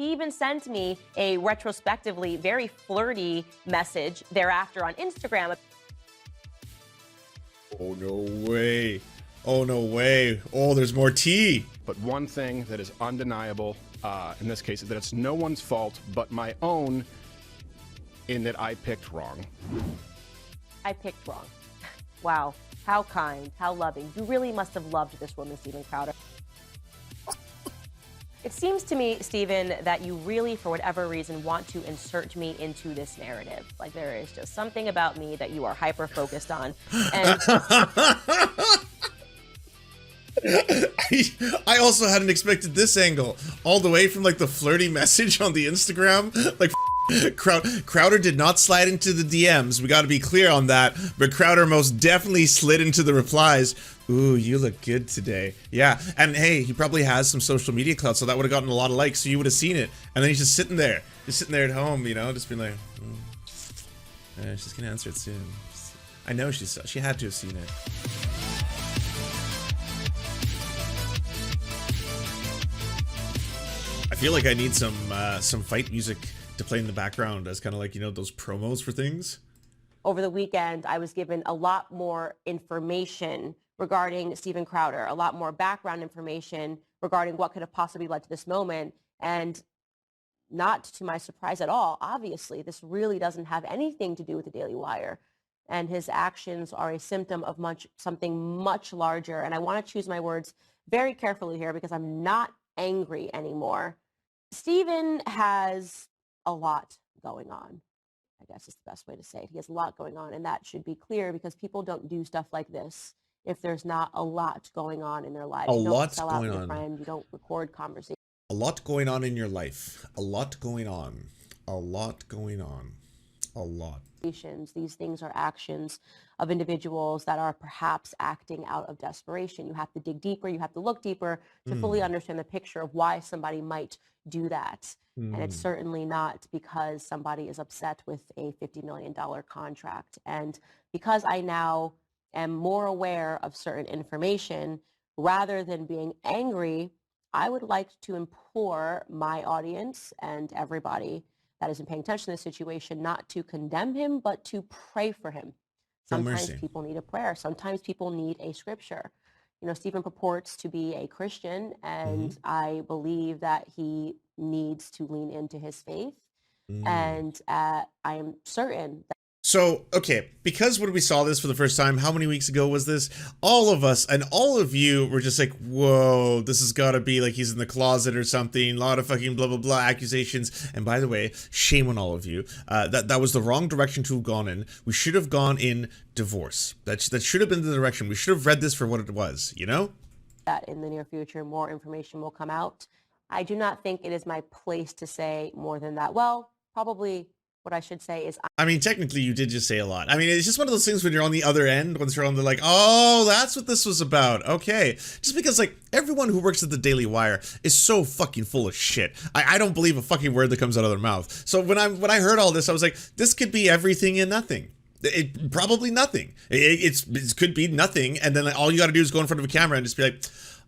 He even sent me a retrospectively very flirty message thereafter on Instagram. Oh, no way. Oh, no way. Oh, there's more tea. But one thing that is undeniable in this case is that it's no one's fault but my own, in that I picked wrong. I picked wrong. Wow. How kind, how loving. You really must have loved this woman, Steven Crowder. It seems to me, Steven, that you really, for whatever reason, want to insert me into this narrative. Like, there is just something about me that you are hyper-focused on. And I also hadn't expected this angle. All the way from, like, the flirty message on the Instagram. Like, Crowder did not slide into the DMs. We got to be clear on that. But Crowder most definitely slid into the replies. Ooh, you look good today. Yeah, and hey, he probably has some social media clout, so that would have gotten a lot of likes, so you would have seen it. And then he's just sitting there at home, you know, just being like, she's gonna answer it soon. I know she had to have seen it. I feel like I need some fight music to play in the background as kind of like, you know, those promos for things. over the weekend, I was given a lot more information regarding Steven Crowder, a lot more background information regarding what could have possibly led to this moment. And not to my surprise at all, obviously, this really doesn't have anything to do with the Daily Wire. And his actions are a symptom of something much larger. And I want to choose my words very carefully here because I'm not angry anymore. Steven has a lot going on. I guess is the best way to say it. He has a lot going on, and that should be clear because people don't do stuff like this if there's not a lot going on in their lives. You don't sell out your friend. You don't record conversations. A lot going on in your life. A lot going on. A lot going on. A lot. These things are actions of individuals that are perhaps acting out of desperation. You have to dig deeper. You have to look deeper to fully understand the picture of why somebody might do that. And it's certainly not because somebody is upset with a $50 million contract. And because I now am more aware of certain information, rather than being angry, I would like to implore my audience and everybody that isn't paying attention to the situation not to condemn him, but to pray for him. Sometimes people need a prayer. Sometimes people need a scripture. You know, Steven purports to be a Christian, and I believe that he needs to lean into his faith. And I am certain that. So, okay, because when we saw this for the first time, how many weeks ago was this? All of us and all of you were just like, whoa, this has got to be like he's in the closet or something. A lot of fucking blah, blah, blah accusations. And by the way, shame on all of you. That was the wrong direction to have gone in. We should have gone in divorce. That should have been the direction. We should have read this for what it was, you know? That in the near future, more information will come out. I do not think it is my place to say more than that. Well, probably what I should say is... I mean, technically, you did just say a lot. I mean, it's just one of those things when you're on the other end, once you're on the like, oh, that's what this was about. Okay. Just because, like, everyone who works at the Daily Wire is so fucking full of shit. I don't believe a fucking word that comes out of their mouth. So when I heard all this, I was like, this could be everything and nothing. It probably nothing. It could be nothing. And then all you got to do is go in front of a camera and just be like,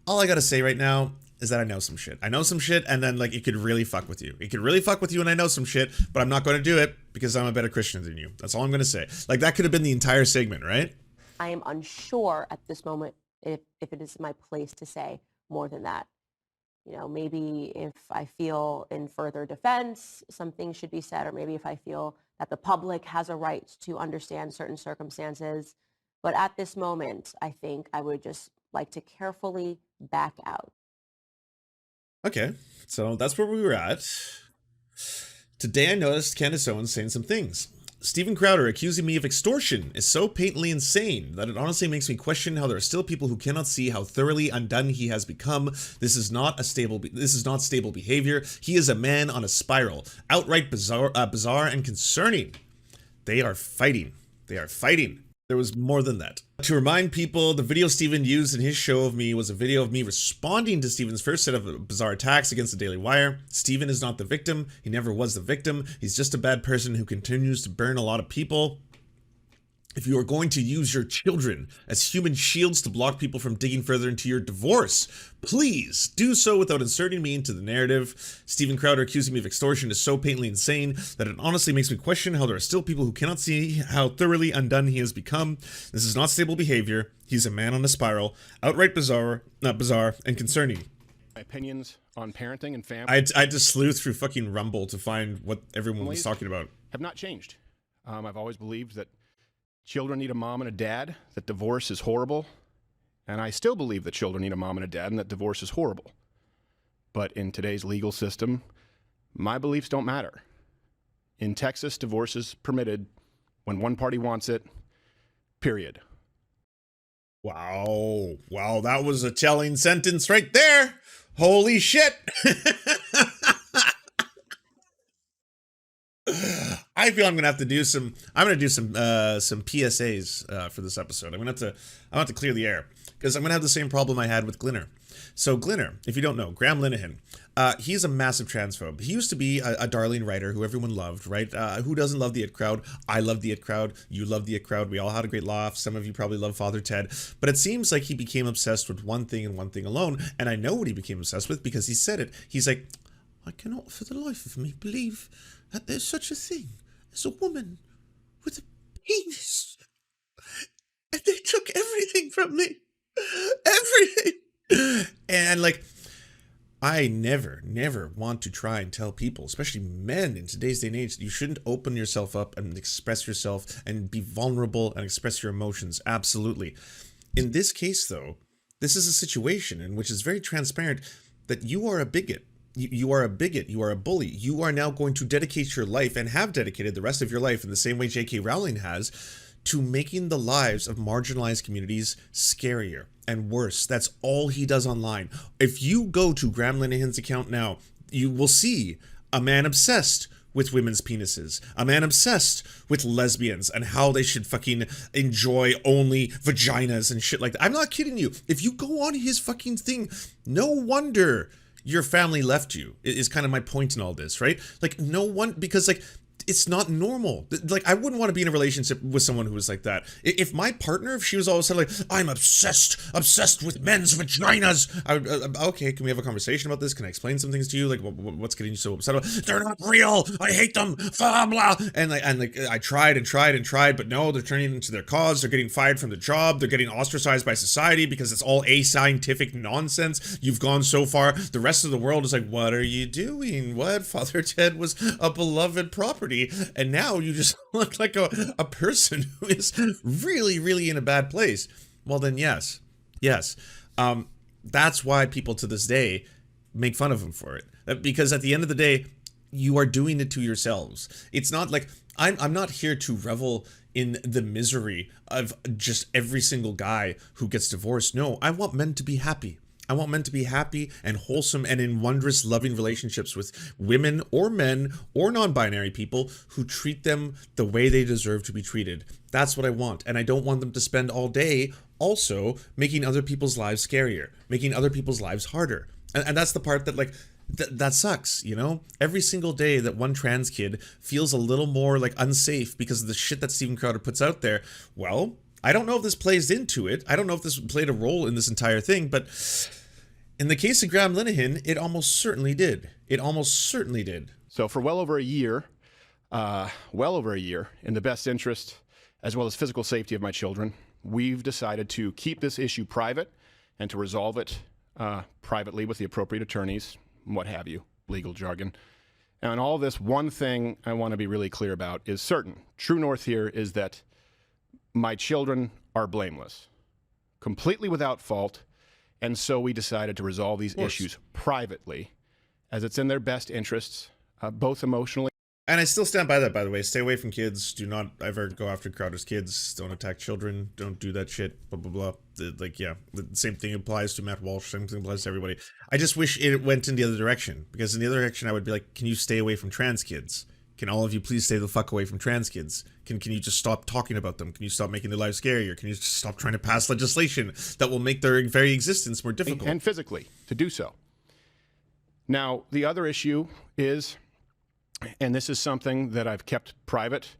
all I got to say right now is that I know some shit. I know some shit, and then, like, it could really fuck with you. It could really fuck with you, and I know some shit, but I'm not going to do it because I'm a better Christian than you. That's all I'm going to say. Like, that could have been the entire segment, right? I am unsure at this moment if it is my place to say more than that. You know, maybe if I feel in further defense, some things should be said, or maybe if I feel that the public has a right to understand certain circumstances. But at this moment, I think I would just like to carefully back out. Okay, so that's where we were at. Today I noticed Candace Owens saying some things. Steven Crowder accusing me of extortion is so patently insane that it honestly makes me question how there are still people who cannot see how thoroughly undone he has become. This is not stable behavior. He is a man on a spiral. Outright bizarre and concerning. They are fighting. They are fighting. There was more than that. To remind people, the video Steven used in his show of me was a video of me responding to Steven's first set of bizarre attacks against the Daily Wire. Steven is not the victim. He never was the victim. He's just a bad person who continues to burn a lot of people. if you are going to use your children as human shields to block people from digging further into your divorce, please do so without inserting me into the narrative. Steven Crowder accusing me of extortion is so patently insane that it honestly makes me question how there are still people who cannot see how thoroughly undone he has become. This is not stable behavior. He's a man on a spiral. Outright bizarre, not bizarre, and concerning. My opinions on parenting and family. I had to sleuth through fucking Rumble to find what everyone was talking about. Have not changed. I've always believed that children need a mom and a dad, that divorce is horrible, and I still believe that children need a mom and a dad and that divorce is horrible. But in today's legal system, my beliefs don't matter. In Texas, divorce is permitted when one party wants it, period. Wow. Wow, that was a telling sentence right there. Holy shit. I feel I'm gonna have to do some. I'm gonna do some PSAs for this episode. I'm gonna have to clear the air because I'm gonna have the same problem I had with Glinner. So Glinner, if you don't know, Graham Linehan, he's a massive transphobe. He used to be a darling writer who everyone loved, right? Who doesn't love the It Crowd? I love the It Crowd. You love the It Crowd. We all had a great laugh. Some of you probably love Father Ted. But it seems like he became obsessed with one thing and one thing alone. And I know what he became obsessed with because he said it. He's like, I cannot for the life of me believe that there's such a thing as a woman with a penis. And they took everything from me. Everything. And like, I never want to try and tell people, especially men in today's day and age, that you shouldn't open yourself up and express yourself and be vulnerable and express your emotions. Absolutely. In this case, though, this is a situation in which it's very transparent that you are a bigot. You are a bigot. You are a bully. You are now going to dedicate your life and have dedicated the rest of your life in the same way J.K. Rowling has to making the lives of marginalized communities scarier and worse. That's all he does online. If you go to Graham Linehan's account now, you will see a man obsessed with women's penises, a man obsessed with lesbians and how they should fucking enjoy only vaginas and shit like that. I'm not kidding you. If you go on his fucking thing, no wonder your family left you, is kind of my point in all this, right? Like, no one, because like, it's not normal. Like, I wouldn't want to be in a relationship with someone who was like that. If my partner, if she was all of a sudden like, I'm obsessed with men's vaginas, I would, okay, can we have a conversation about this? Can I explain some things to you? Like, what's getting you so upset about? They're not real. I hate them. Blah, blah. And I tried and tried, but no, they're turning into their cause. They're getting fired from the job. They're getting ostracized by society because it's all ascientific nonsense. You've gone so far. The rest of the world is like, what are you doing? What? Father Ted was a beloved property. And now you just look like a person who is really in a bad place. Well then, yes. That's why people to this day make fun of him for it. Because at the end of the day, you are doing it to yourselves. It's not like, I'm not here to revel in the misery of just every single guy who gets divorced. No, I want men to be happy. I want men to be happy and wholesome and in wondrous, loving relationships with women or men or non-binary people who treat them the way they deserve to be treated. That's what I want. And I don't want them to spend all day also making other people's lives scarier, making other people's lives harder. And that's the part that, like, that sucks, you know? Every single day that one trans kid feels a little more, like, unsafe because of the shit that Steven Crowder puts out there, well, I don't know if this plays into it. I don't know if this played a role in this entire thing, but in the case of Graham Linehan, it almost certainly did. It almost certainly did. So for well over a year, in the best interest as well as physical safety of my children, we've decided to keep this issue private and to resolve it privately with the appropriate attorneys, what have you, legal jargon. And all this, one thing I want to be really clear about is certain. True north here is that my children are blameless, completely without fault, and so we decided to resolve these issues privately, as it's in their best interests, both emotionally. And I still stand by that, by the way. Stay away from kids. Do not ever go after Crowder's kids. Don't attack children. Don't do that shit. Blah, blah, blah. Like, yeah, the same thing applies to Matt Walsh. Same thing applies to everybody. I just wish it went in the other direction, because in the other direction, I would be like, can you stay away from trans kids? Can all of you please stay the fuck away from trans kids? Can you just stop talking about them? Can you stop making their lives scarier? Can you just stop trying to pass legislation that will make their very existence more difficult? And physically, to do so. Now, the other issue is, and this is something that I've kept private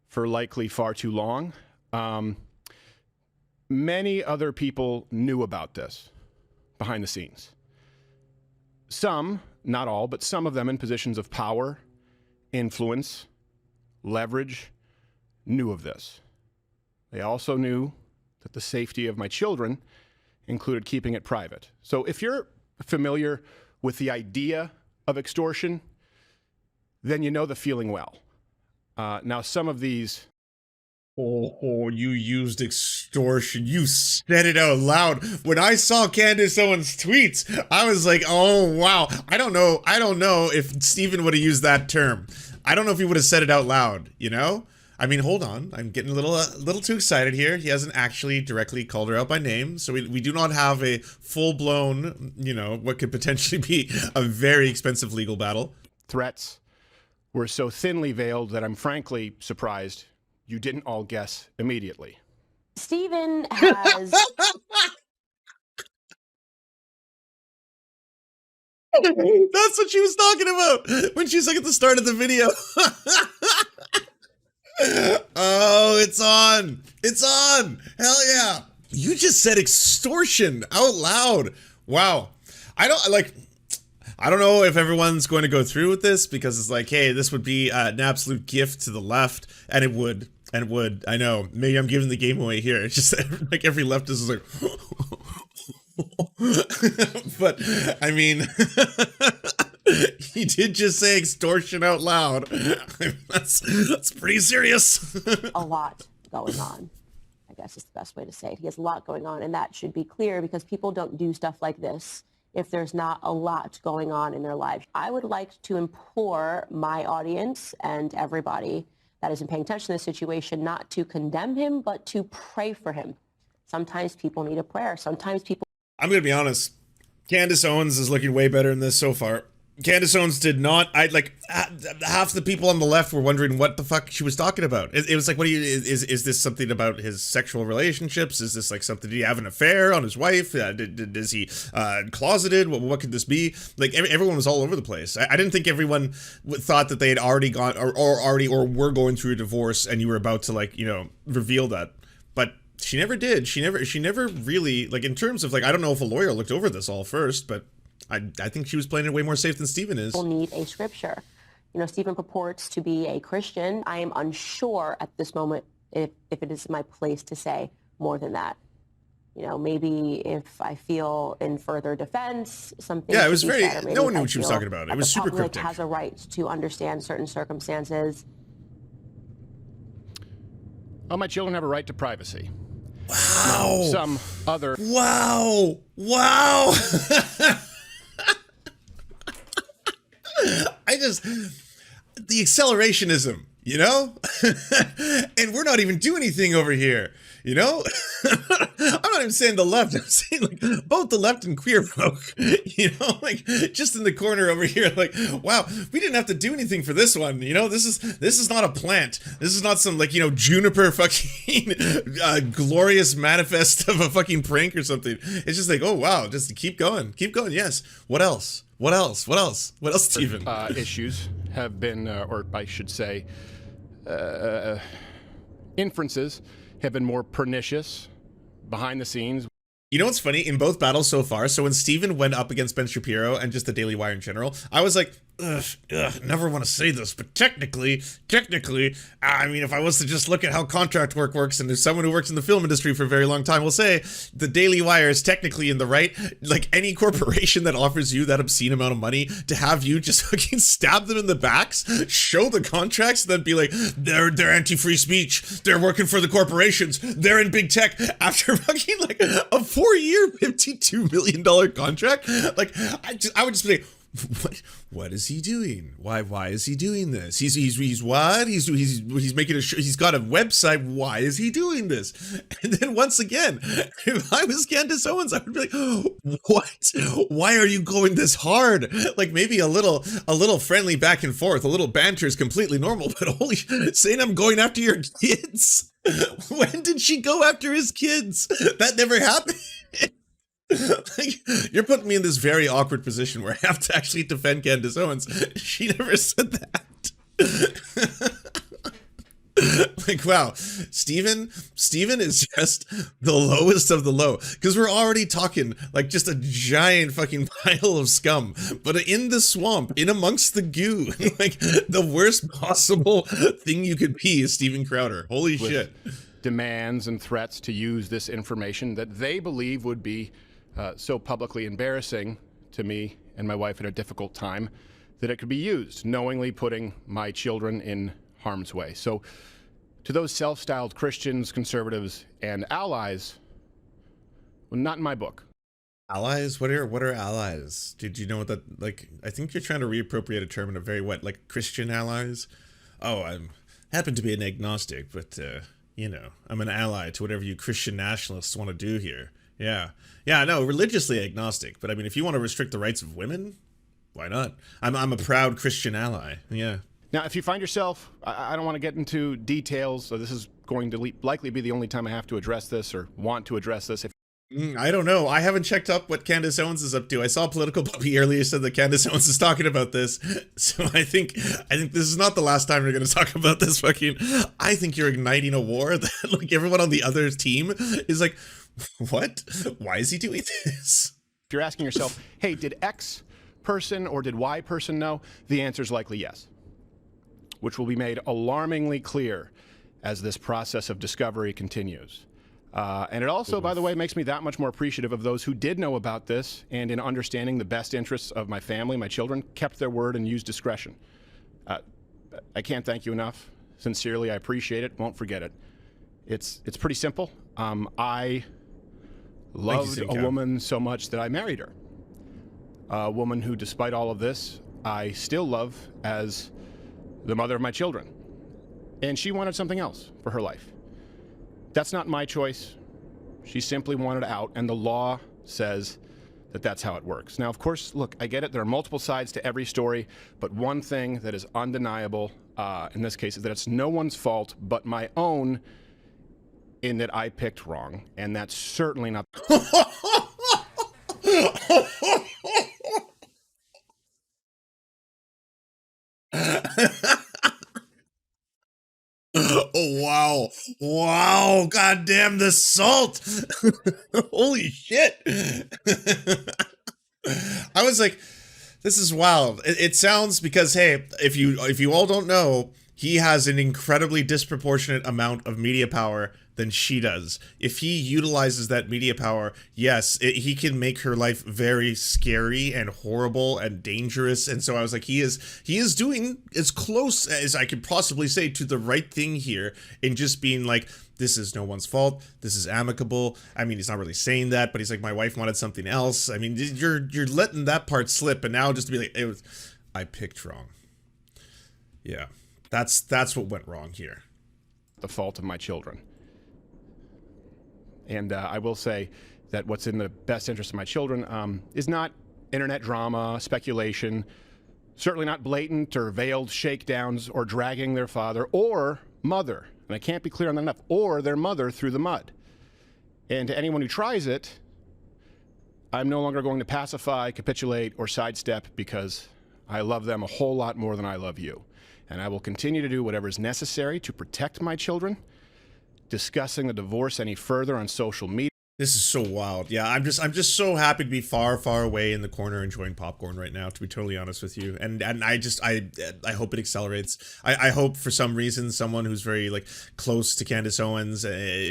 for likely far too long, Many other people knew about this behind the scenes. Some, not all, but some of them in positions of power, influence, leverage, knew of this. They also knew that the safety of my children included keeping it private. So if you're familiar with the idea of extortion, then you know the feeling well. Now, some of these... Oh, you used extortion. You said it out loud. When I saw Candace Owens' tweets, I was like, oh, wow. I don't know if Stephen would have used that term. I don't know if he would have said it out loud, you know? I mean, hold on. I'm getting a little too excited here. He hasn't actually directly called her out by name, so we do not have a full-blown, you know, what could potentially be a very expensive legal battle. Threats were so thinly veiled that I'm frankly surprised you didn't all guess immediately. Stephen has... That's what she was talking about when she's like at the start of the video. Oh, it's on. It's on. Hell yeah. You just said extortion out loud. Wow. I don't know if everyone's going to go through with this because it's like, hey, this would be an absolute gift to the left, and it would. I know. Maybe I'm giving the game away here. It's just like every leftist is like, but I mean, he did just say extortion out loud. That's pretty serious. a lot going on, I guess is the best way to say it. He has a lot going on, and that should be clear because people don't do stuff like this if there's not a lot going on in their lives. I would like to implore my audience and everybody that isn't paying attention to this situation not to condemn him, but to pray for him. Sometimes people need a prayer. Sometimes people... I'm going to be honest. Candace Owens is looking way better in this so far. Candace Owens did not. Half the people on the left were wondering what the fuck she was talking about. It was like, what do you, is this something about his sexual relationships? Is this like something, did he have an affair on his wife? Is he closeted? What could this be? Like everyone was all over the place. I didn't think everyone thought that they had already gone or were going through a divorce and you were about to like, you know, reveal that. But she never did. She never really, like in terms of like, I don't know if a lawyer looked over this all first, but I think she was playing it way more safe than Stephen is. People need a scripture. You know, Stephen purports to be a Christian. I am unsure at this moment if it is my place to say more than that. You know, maybe if I feel in further defense, something. Yeah, it was very, no one knew what she was talking about. It was super cryptic. The public has a right to understand certain circumstances. Well, my children have a right to privacy. Wow. Some other. Wow. Wow. The accelerationism, you know? And we're not even doing anything over here, you know? I'm not even saying the left, I'm saying like both the left and queer folk, you know? Like just in the corner over here, like, wow, we didn't have to do anything for this one, you know? This is not a plant. This is not some like, you know, juniper fucking glorious manifest of a fucking prank or something. It's just like, oh wow, just keep going, yes. What else? What else, Stephen? Issues have been, or I should say, inferences have been more pernicious behind the scenes. You know what's funny? In both battles so far, so when Stephen went up against Ben Shapiro and just the Daily Wire in general, I was like, ugh, never want to say this, but technically, I mean, if I was to just look at how contract work works, and there's someone who works in the film industry for a very long time will say, the Daily Wire is technically in the right. Like, any corporation that offers you that obscene amount of money to have you just fucking stab them in the backs, show the contracts, then be like, they're anti-free speech, they're working for the corporations, they're in big tech, after fucking, like, a 4-year, $52 million contract? Like, I would just be like, what is he doing? Why is he doing this? He's what? He's making he's got a website. Why is he doing this? And then once again, if I was Candace Owens, I would be like, what? Why are you going this hard? Like maybe a little friendly back and forth, a little banter is completely normal, but holy shit, saying I'm going after your kids. When did she go after his kids? That never happened. Like, you're putting me in this very awkward position where I have to actually defend Candace Owens. She never said that. Like, wow, Steven is just the lowest of the low. Because we're already talking like just a giant fucking pile of scum. But in the swamp, in amongst the goo, like the worst possible thing you could be is Steven Crowder. Holy shit. Demands and threats to use this information that they believe would be so publicly embarrassing to me and my wife at a difficult time that it could be used, knowingly putting my children in harm's way. So to those self-styled Christians, conservatives, and allies, well, not in my book. Allies? What are allies? Did you know what that, like, I think you're trying to reappropriate a term in a very wet, like Christian allies? Oh, I happen to be an agnostic, but, you know, I'm an ally to whatever you Christian nationalists want to do here. Yeah. Yeah, no, religiously agnostic, but I mean, if you want to restrict the rights of women, why not? I'm a proud Christian ally. Yeah. Now, if you find yourself, I don't want to get into details, so this is going to likely be the only time I have to address this or want to address this. I don't know. I haven't checked up what Candace Owens is up to. I saw Political Puppy earlier said that Candace Owens is talking about this. So I think this is not the last time you're going to talk about this fucking... I think you're igniting a war that like everyone on the other team is like, what? Why is he doing this? If you're asking yourself, hey, did X person or did Y person know? The answer is likely yes, which will be made alarmingly clear as this process of discovery continues. And it also, by the way, makes me that much more appreciative of those who did know about this and in understanding the best interests of my family, my children, kept their word and used discretion. I can't thank you enough. Sincerely, I appreciate it. Won't forget it. It's pretty simple. I loved a woman so much that I married her. A woman who, despite all of this, I still love as the mother of my children. And she wanted something else for her life. That's not my choice. She simply wanted out, and the law says that that's how it works. Now, of course, look, I get it. There are multiple sides to every story, but one thing that is undeniable in this case is that it's no one's fault but my own in that I picked wrong, and that's certainly not... Oh, wow. Wow. God damn the salt. Holy shit. I was like, this is wild. It sounds because, hey, if you all don't know, he has an incredibly disproportionate amount of media power than she does. If he utilizes that media power, yes, he can make her life very scary and horrible and dangerous. And so I was like, he is doing as close as I could possibly say to the right thing here in just being like, this is no one's fault. This is amicable. I mean, he's not really saying that, but he's like, my wife wanted something else. I mean, you're letting that part slip, and now just to be like, I picked wrong. Yeah, that's what went wrong here. The fault of my children. And I will say that what's in the best interest of my children is not internet drama, speculation, certainly not blatant or veiled shakedowns or dragging their father or mother, and I can't be clear on that enough, or their mother through the mud. And to anyone who tries it, I'm no longer going to pacify, capitulate, or sidestep because I love them a whole lot more than I love you. And I will continue to do whatever is necessary to protect my children. Discussing the divorce any further on social media. This is so wild. Yeah, I'm just so happy to be far, far away in the corner enjoying popcorn right now, to be totally honest with you. And I hope it accelerates. I hope for some reason someone who's very like close to Candace Owens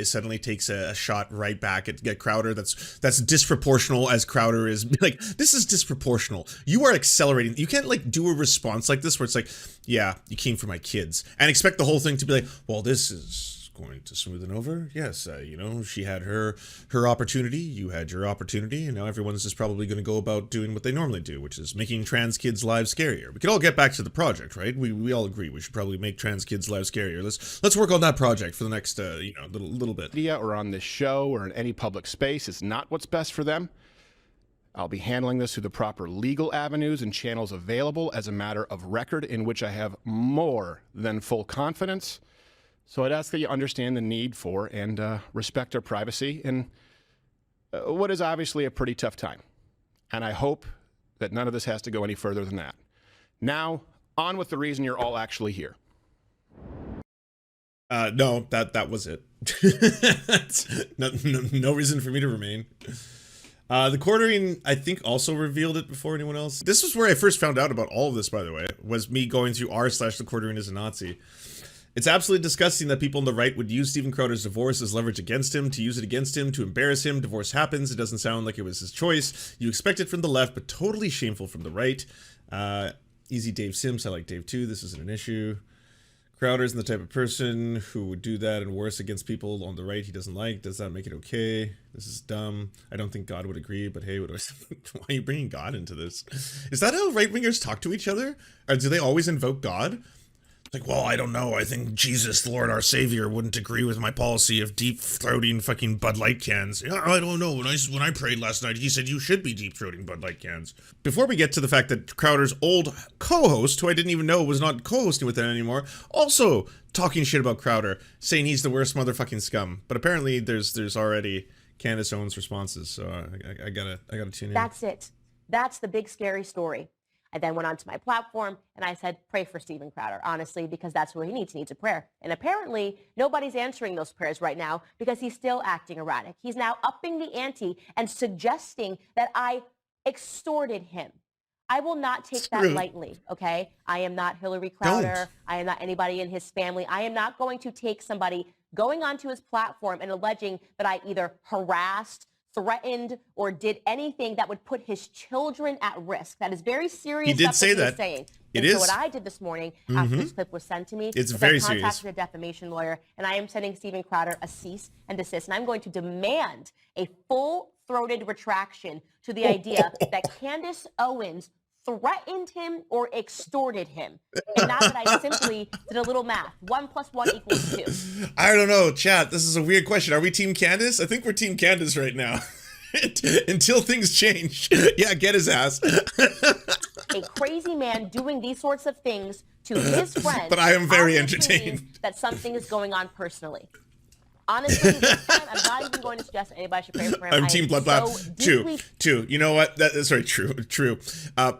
suddenly takes a shot right back at Crowder that's disproportional as Crowder is. Like, this is disproportional. You are accelerating. You can't like do a response like this where it's like, yeah, you came for my kids, and expect the whole thing to be like, well, this is going to smoothen over. Yes, you know, she had her opportunity, you had your opportunity, and now everyone's just probably going to go about doing what they normally do, which is making trans kids' lives scarier. We could all get back to the project, right? We all agree we should probably make trans kids' lives scarier. Let's work on that project for the next you know, little bit. Media or on this show or in any public space is not what's best for them. I'll be handling this through the proper legal avenues and channels available as a matter of record in which I have more than full confidence. So I'd ask that you understand the need for and respect our privacy in what is obviously a pretty tough time. And I hope that none of this has to go any further than that. Now, on with the reason you're all actually here. No, that was it. No reason for me to remain. The quartering, I think, also revealed it before anyone else. This was where I first found out about all of this, by the way, was me going through r/the quartering is a Nazi. It's absolutely disgusting that people on the right would use Steven Crowder's divorce as leverage against him, to use it against him, to embarrass him. Divorce happens. It doesn't sound like it was his choice. You expect it from the left, but totally shameful from the right. Easy Dave Sims. I like Dave too. This isn't an issue. Crowder's the type of person who would do that and worse against people on the right he doesn't like. Does that make it okay? This is dumb. I don't think God would agree, but hey, what do I why are you bringing God into this? Is that how right-wingers talk to each other? Or do they always invoke God? Like, well, I don't know. I think Jesus, the Lord, our Savior, wouldn't agree with my policy of deep-throating fucking Bud Light cans. Yeah, I don't know. When I prayed last night, he said you should be deep-throating Bud Light cans. Before we get to the fact that Crowder's old co-host, who I didn't even know was not co-hosting with them anymore, also talking shit about Crowder, saying he's the worst motherfucking scum. But apparently, there's already Candace Owens responses, so I gotta tune in. That's it. That's the big scary story. I then went onto my platform and I said, pray for Steven Crowder, honestly, because that's where he needs a prayer. And apparently nobody's answering those prayers right now because he's still acting erratic. He's now upping the ante and suggesting that I extorted him. I will not take that lightly, okay? I am not Hillary Crowder. I am not anybody in his family. I am not going to take somebody going onto his platform and alleging that I either harassed, threatened, or did anything that would put his children at risk. That is very serious. He did say that. Saying. It is. So what I did this morning after this clip was sent to me, it's very serious. I contacted a defamation lawyer, and I am sending Steven Crowder a cease and desist, and I'm going to demand a full-throated retraction to the idea that Candace Owens threatened him or extorted him. And not that I simply did a little math. 1 + 1 = 2. I don't know, chat. This is a weird question. Are we Team Candace? I think we're Team Candace right now. Until things change. Yeah, get his ass. A crazy man doing these sorts of things to his friends. But I am very entertained. That something is going on personally. Honestly, this time, I'm not even going to suggest anybody should pray for him. I'm Team Bloodbath. True. You know what? Sorry, true.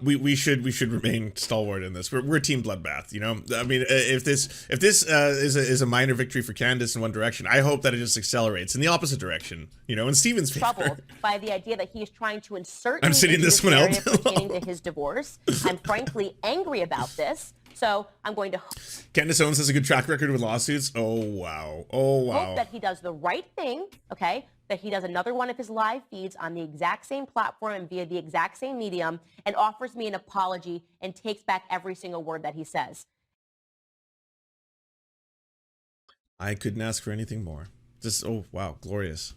We should remain stalwart in this. We're Team Bloodbath. You know, I mean, if this is a minor victory for Candace in one direction, I hope that it just accelerates in the opposite direction. You know, in Steven's favor. Troubled by the idea that he is trying to insert. I'm sitting this one out pertaining to his divorce. I'm frankly angry about this. So I'm going to. Candace Owens has a good track record with lawsuits. Oh wow. Hope that he does the right thing. Okay, that he does another one of his live feeds on the exact same platform and via the exact same medium, and offers me an apology and takes back every single word that he says. I couldn't ask for anything more. Just oh wow, glorious.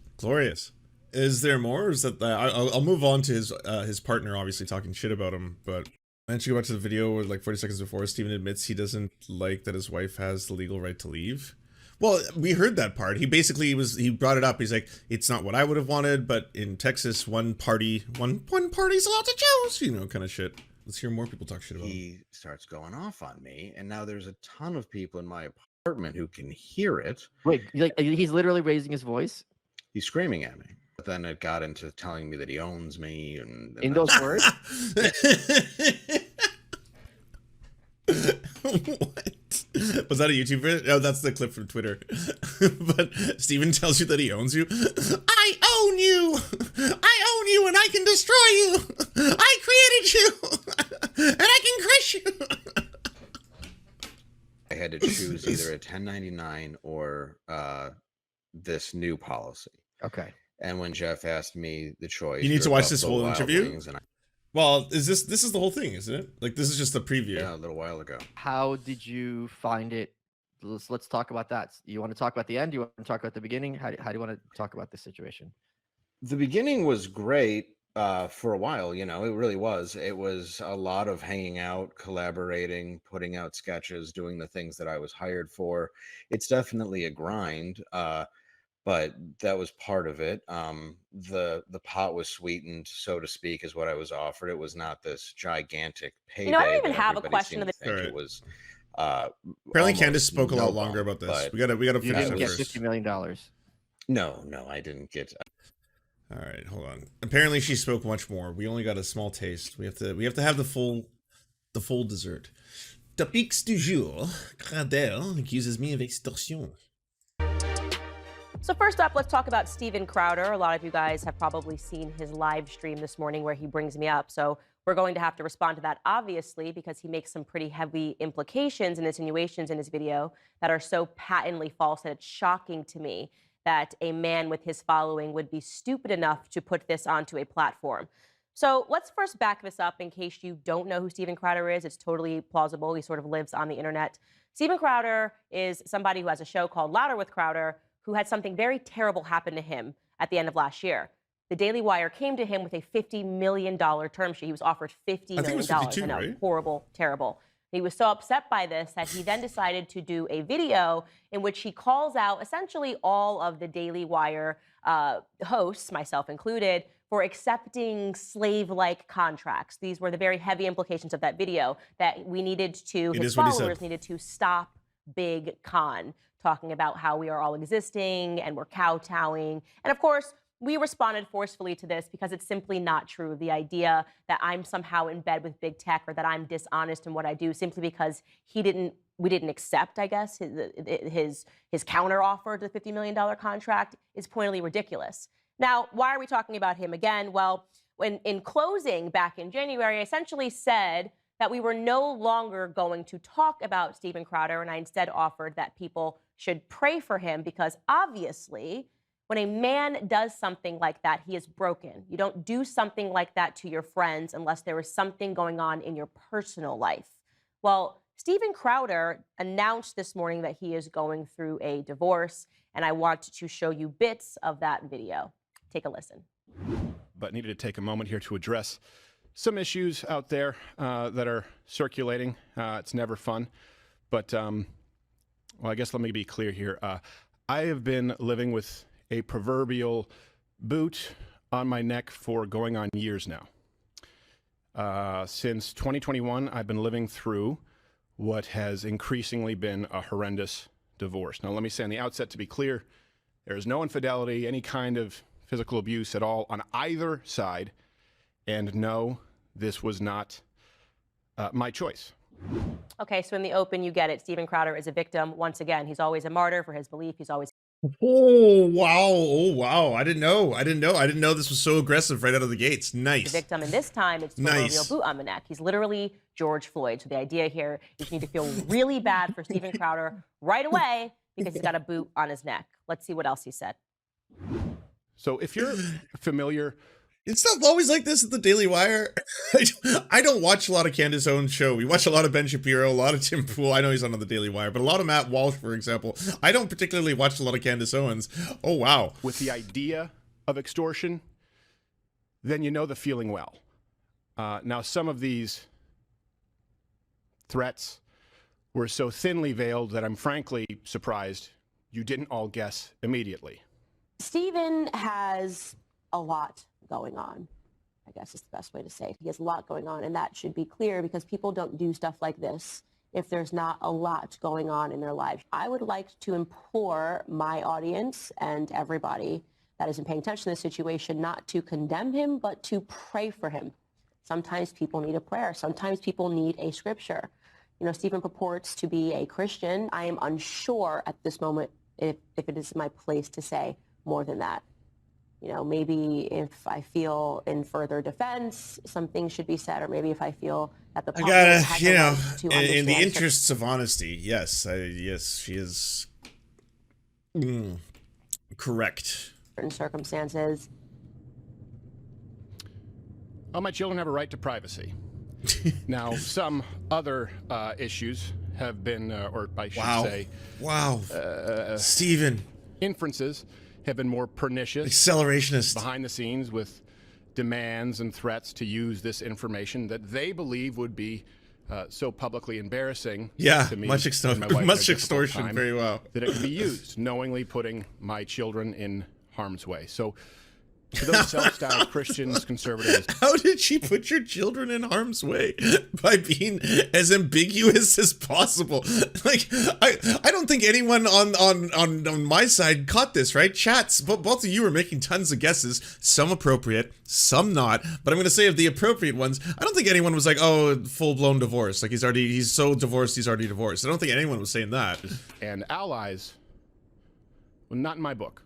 Is there more? Or is that I'll move on to his partner, obviously talking shit about him, but. And she go back to the video where like 40 seconds before Steven admits he doesn't like that his wife has the legal right to leave. Well, we heard that part. He basically he brought it up. He's like, it's not what I would have wanted, but in Texas, one party's allowed to choose, you know, kind of shit. Let's hear more people talk shit about him. He starts going off on me, and now there's a ton of people in my apartment who can hear it. Wait, like he's literally raising his voice? He's screaming at me. But then it got into telling me that he owns me, and in those words. What? Was that a YouTube video? Oh, that's the clip from Twitter. But Steven tells you that he owns you. I own you, and I can destroy you. I created you, and I can crush you. I had to choose either a 1099 or this new policy. Okay. And when Jeff asked me the choice, you need to watch this whole interview. Well, this is the whole thing, isn't it? Like this is just the preview. Yeah, a little while ago. How did you find it? Let's talk about that. You want to talk about the end? You want to talk about the beginning? How do you want to talk about this situation? The beginning was great for a while. You know, it really was. It was a lot of hanging out, collaborating, putting out sketches, doing the things that I was hired for. It's definitely a grind. But that was part of it. The pot was sweetened, so to speak, is what I was offered. It was not this gigantic payday. You know, I don't even have a question of the. It was. Apparently, Candace spoke a lot longer about this. We gotta finish you didn't it get first. $50 million. No, I didn't get. All right, hold on. Apparently, she spoke much more. We only got a small taste. We have to have the full dessert. Topics du jour. Crowder accuses me of extortion. So first up, let's talk about Steven Crowder. A lot of you guys have probably seen his live stream this morning where he brings me up. So we're going to have to respond to that, obviously, because he makes some pretty heavy implications and insinuations in his video that are so patently false that it's shocking to me that a man with his following would be stupid enough to put this onto a platform. So let's first back this up in case you don't know who Steven Crowder is. It's totally plausible. He sort of lives on the internet. Steven Crowder is somebody who has a show called Louder with Crowder, who had something very terrible happen to him at the end of last year. The Daily Wire came to him with a $50 million term sheet. He was offered $50 million. I think it was 52, I know, right? horrible, terrible. He was so upset by this that he then decided to do a video in which he calls out essentially all of the Daily Wire hosts, myself included, for accepting slave-like contracts. These were the very heavy implications of that video, that we needed to, his followers needed to stop Big Con, talking about how we are all existing and we're kowtowing. And of course, we responded forcefully to this because it's simply not true. The idea that I'm somehow in bed with big tech or that I'm dishonest in what I do simply because we didn't accept, I guess, his counter offer to the $50 million contract is pointedly ridiculous. Now, why are we talking about him again? Well, when in closing back in January, I essentially said that we were no longer going to talk about Steven Crowder, and I instead offered that people should pray for him because obviously when a man does something like that, he is broken. You don't do something like that to your friends unless there is something going on in your personal life. Well, Steven Crowder announced this morning that he is going through a divorce, and I want to show you bits of that video. Take a listen. But needed to take a moment here to address some issues out there that are circulating. It's never fun, but well, I guess let me be clear here. I have been living with a proverbial boot on my neck for going on years now. Since 2021, I've been living through what has increasingly been a horrendous divorce. Now, let me say on the outset, to be clear, there is no infidelity, any kind of physical abuse at all on either side. And no, this was not my choice. Okay, so in the open, you get it. Steven Crowder is a victim. Once again, he's always a martyr for his belief. He's always Oh wow! Oh wow! I didn't know this was so aggressive right out of the gates. Nice. the victim, and this time it's the proverbial boot on the neck. He's literally George Floyd. So the idea here is you need to feel really bad for Steven Crowder right away because he's got a boot on his neck. Let's see what else he said. So if you're familiar, It's not always like this at the Daily Wire. I don't watch a lot of Candace Owens' show. We watch a lot of Ben Shapiro, a lot of Tim Pool. I know he's not on the Daily Wire, but a lot of Matt Walsh, for example. I don't particularly watch a lot of Candace Owens. Oh, wow. with the idea of extortion, then you know the feeling well. Now, some of these threats were so thinly veiled that I'm frankly surprised you didn't all guess immediately. Steven has a lot going on, I guess is the best way to say it. He has a lot going on, and that should be clear because people don't do stuff like this if there's not a lot going on in their lives. I would like to implore my audience and everybody that isn't paying attention to this situation not to condemn him, but to pray for him. Sometimes people need a prayer. Sometimes people need a scripture. You know, Steven purports to be a Christian. I am unsure at this moment if it is my place to say more than that. You know, maybe if I feel in further defense, some things should be said, or maybe if I feel that the public has a right to in the understand interests of honesty, yes, yes, she is correct. certain circumstances. Well, my children have a right to privacy. Now, some other issues have been, or I should say, Steven, inferences have been more pernicious. accelerationist. Behind the scenes with demands and threats to use this information that they believe would be so publicly embarrassing to me much and my wife at a difficult extortion, time very well. that it could be used, knowingly putting my children in harm's way. So To those self-styled Christians, conservatives. How did she put your children in harm's way? By being as ambiguous as possible. Like, I don't think anyone on my side caught this, right? Chats, but both of you were making tons of guesses, some appropriate, some not. But I'm going to say of the appropriate ones, I don't think anyone was like, oh, full-blown divorce. Like, he's so divorced, he's already divorced. I don't think anyone was saying that. And allies, well, not in my book.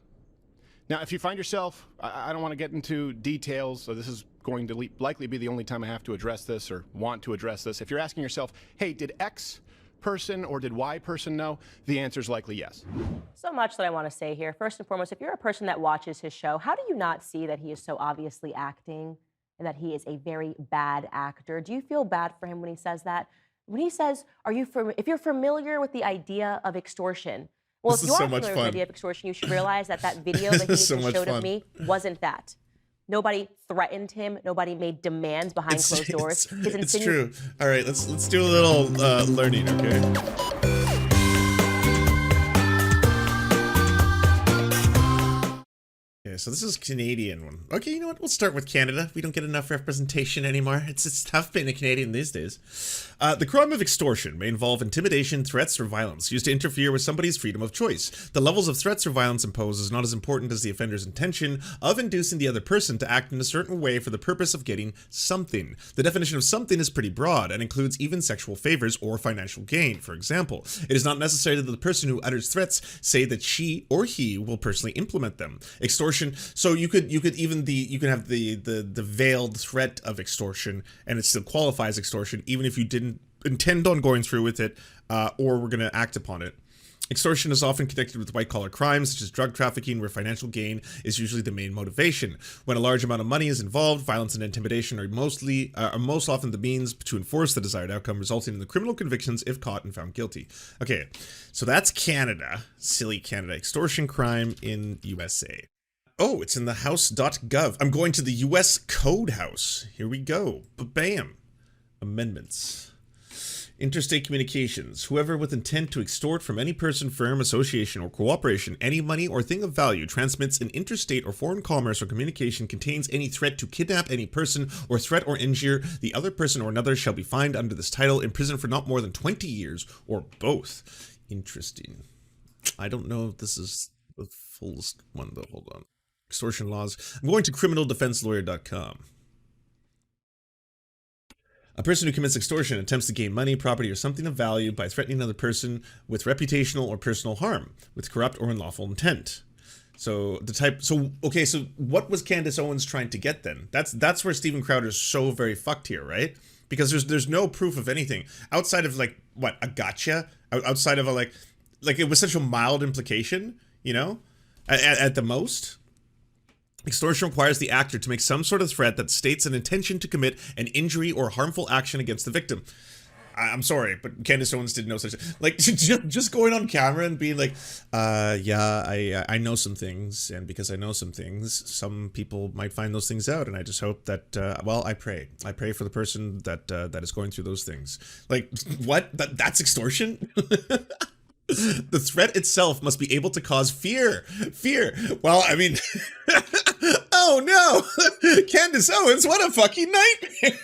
Now, if you find yourself, I don't want to get into details, so this is going to likely be the only time I have to address this or want to address this. If you're asking yourself, hey, did X person or did Y person know? The answer is likely yes. So much that I want to say here. First and foremost, if you're a person that watches his show, how do you not see that he is so obviously acting and that he is a very bad actor? Do you feel bad for him when he says that? When he says, if you're familiar with the idea of extortion, well, This if is you so are much familiar with the fun. idea of extortion, you should realize that that video that he This is so just much showed fun. of me wasn't that. Nobody threatened him. Nobody made demands behind closed doors. It's true. All right, let's do a little learning, okay? Okay, so this is a Canadian one. Okay, you know what? We'll start with Canada. We don't get enough representation anymore. It's tough being a Canadian these days. The crime of extortion may involve intimidation, threats, or violence used to interfere with somebody's freedom of choice. The levels of threats or violence imposed is not as important as the offender's intention of inducing the other person to act in a certain way for the purpose of getting something. The definition of something is pretty broad and includes even sexual favors or financial gain. For example, it is not necessary that the person who utters threats say that she or he will personally implement them. Extortion. So you could have the veiled threat of extortion, and it still qualifies extortion, even if you didn't intend on going through with it, or were going to act upon it. Extortion is often connected with white-collar crimes, such as drug trafficking, where financial gain is usually the main motivation. When a large amount of money is involved, violence and intimidation are most often the means to enforce the desired outcome, resulting in the criminal convictions if caught and found guilty. Okay, so that's Canada. Silly Canada. Extortion crime in USA. Oh, it's in the house.gov. I'm going to the US Code House. Here we go. Bam. Amendments. Interstate communications. Whoever with intent to extort from any person, firm, association, or cooperation any money or thing of value transmits in interstate or foreign commerce or communication contains any threat to kidnap any person or threat or injure the other person or another shall be fined under this title, imprisoned for not more than 20 years or both. Interesting. I don't know if this is the fullest one though. Hold on. Extortion laws. I'm going to criminaldefenselawyer.com. A person who commits extortion attempts to gain money, property, or something of value by threatening another person with reputational or personal harm, with corrupt or unlawful intent. So okay, so what was Candace Owens trying to get then? That's where Steven Crowder's so very fucked here, right? Because there's no proof of anything outside of like what, a gotcha, outside of a like it was such a mild implication, you know, at the most. Extortion requires the actor to make some sort of threat that states an intention to commit an injury or harmful action against the victim. I'm sorry, but Candace Owens did no such thing. Like, just going on camera and being like, yeah, I know some things, and because I know some things, some people might find those things out, and I just hope that, well, I pray for the person that is going through those things. Like, what? That's extortion? The threat itself must be able to cause fear. Well, I mean, oh no, Candace Owens, what a fucking nightmare.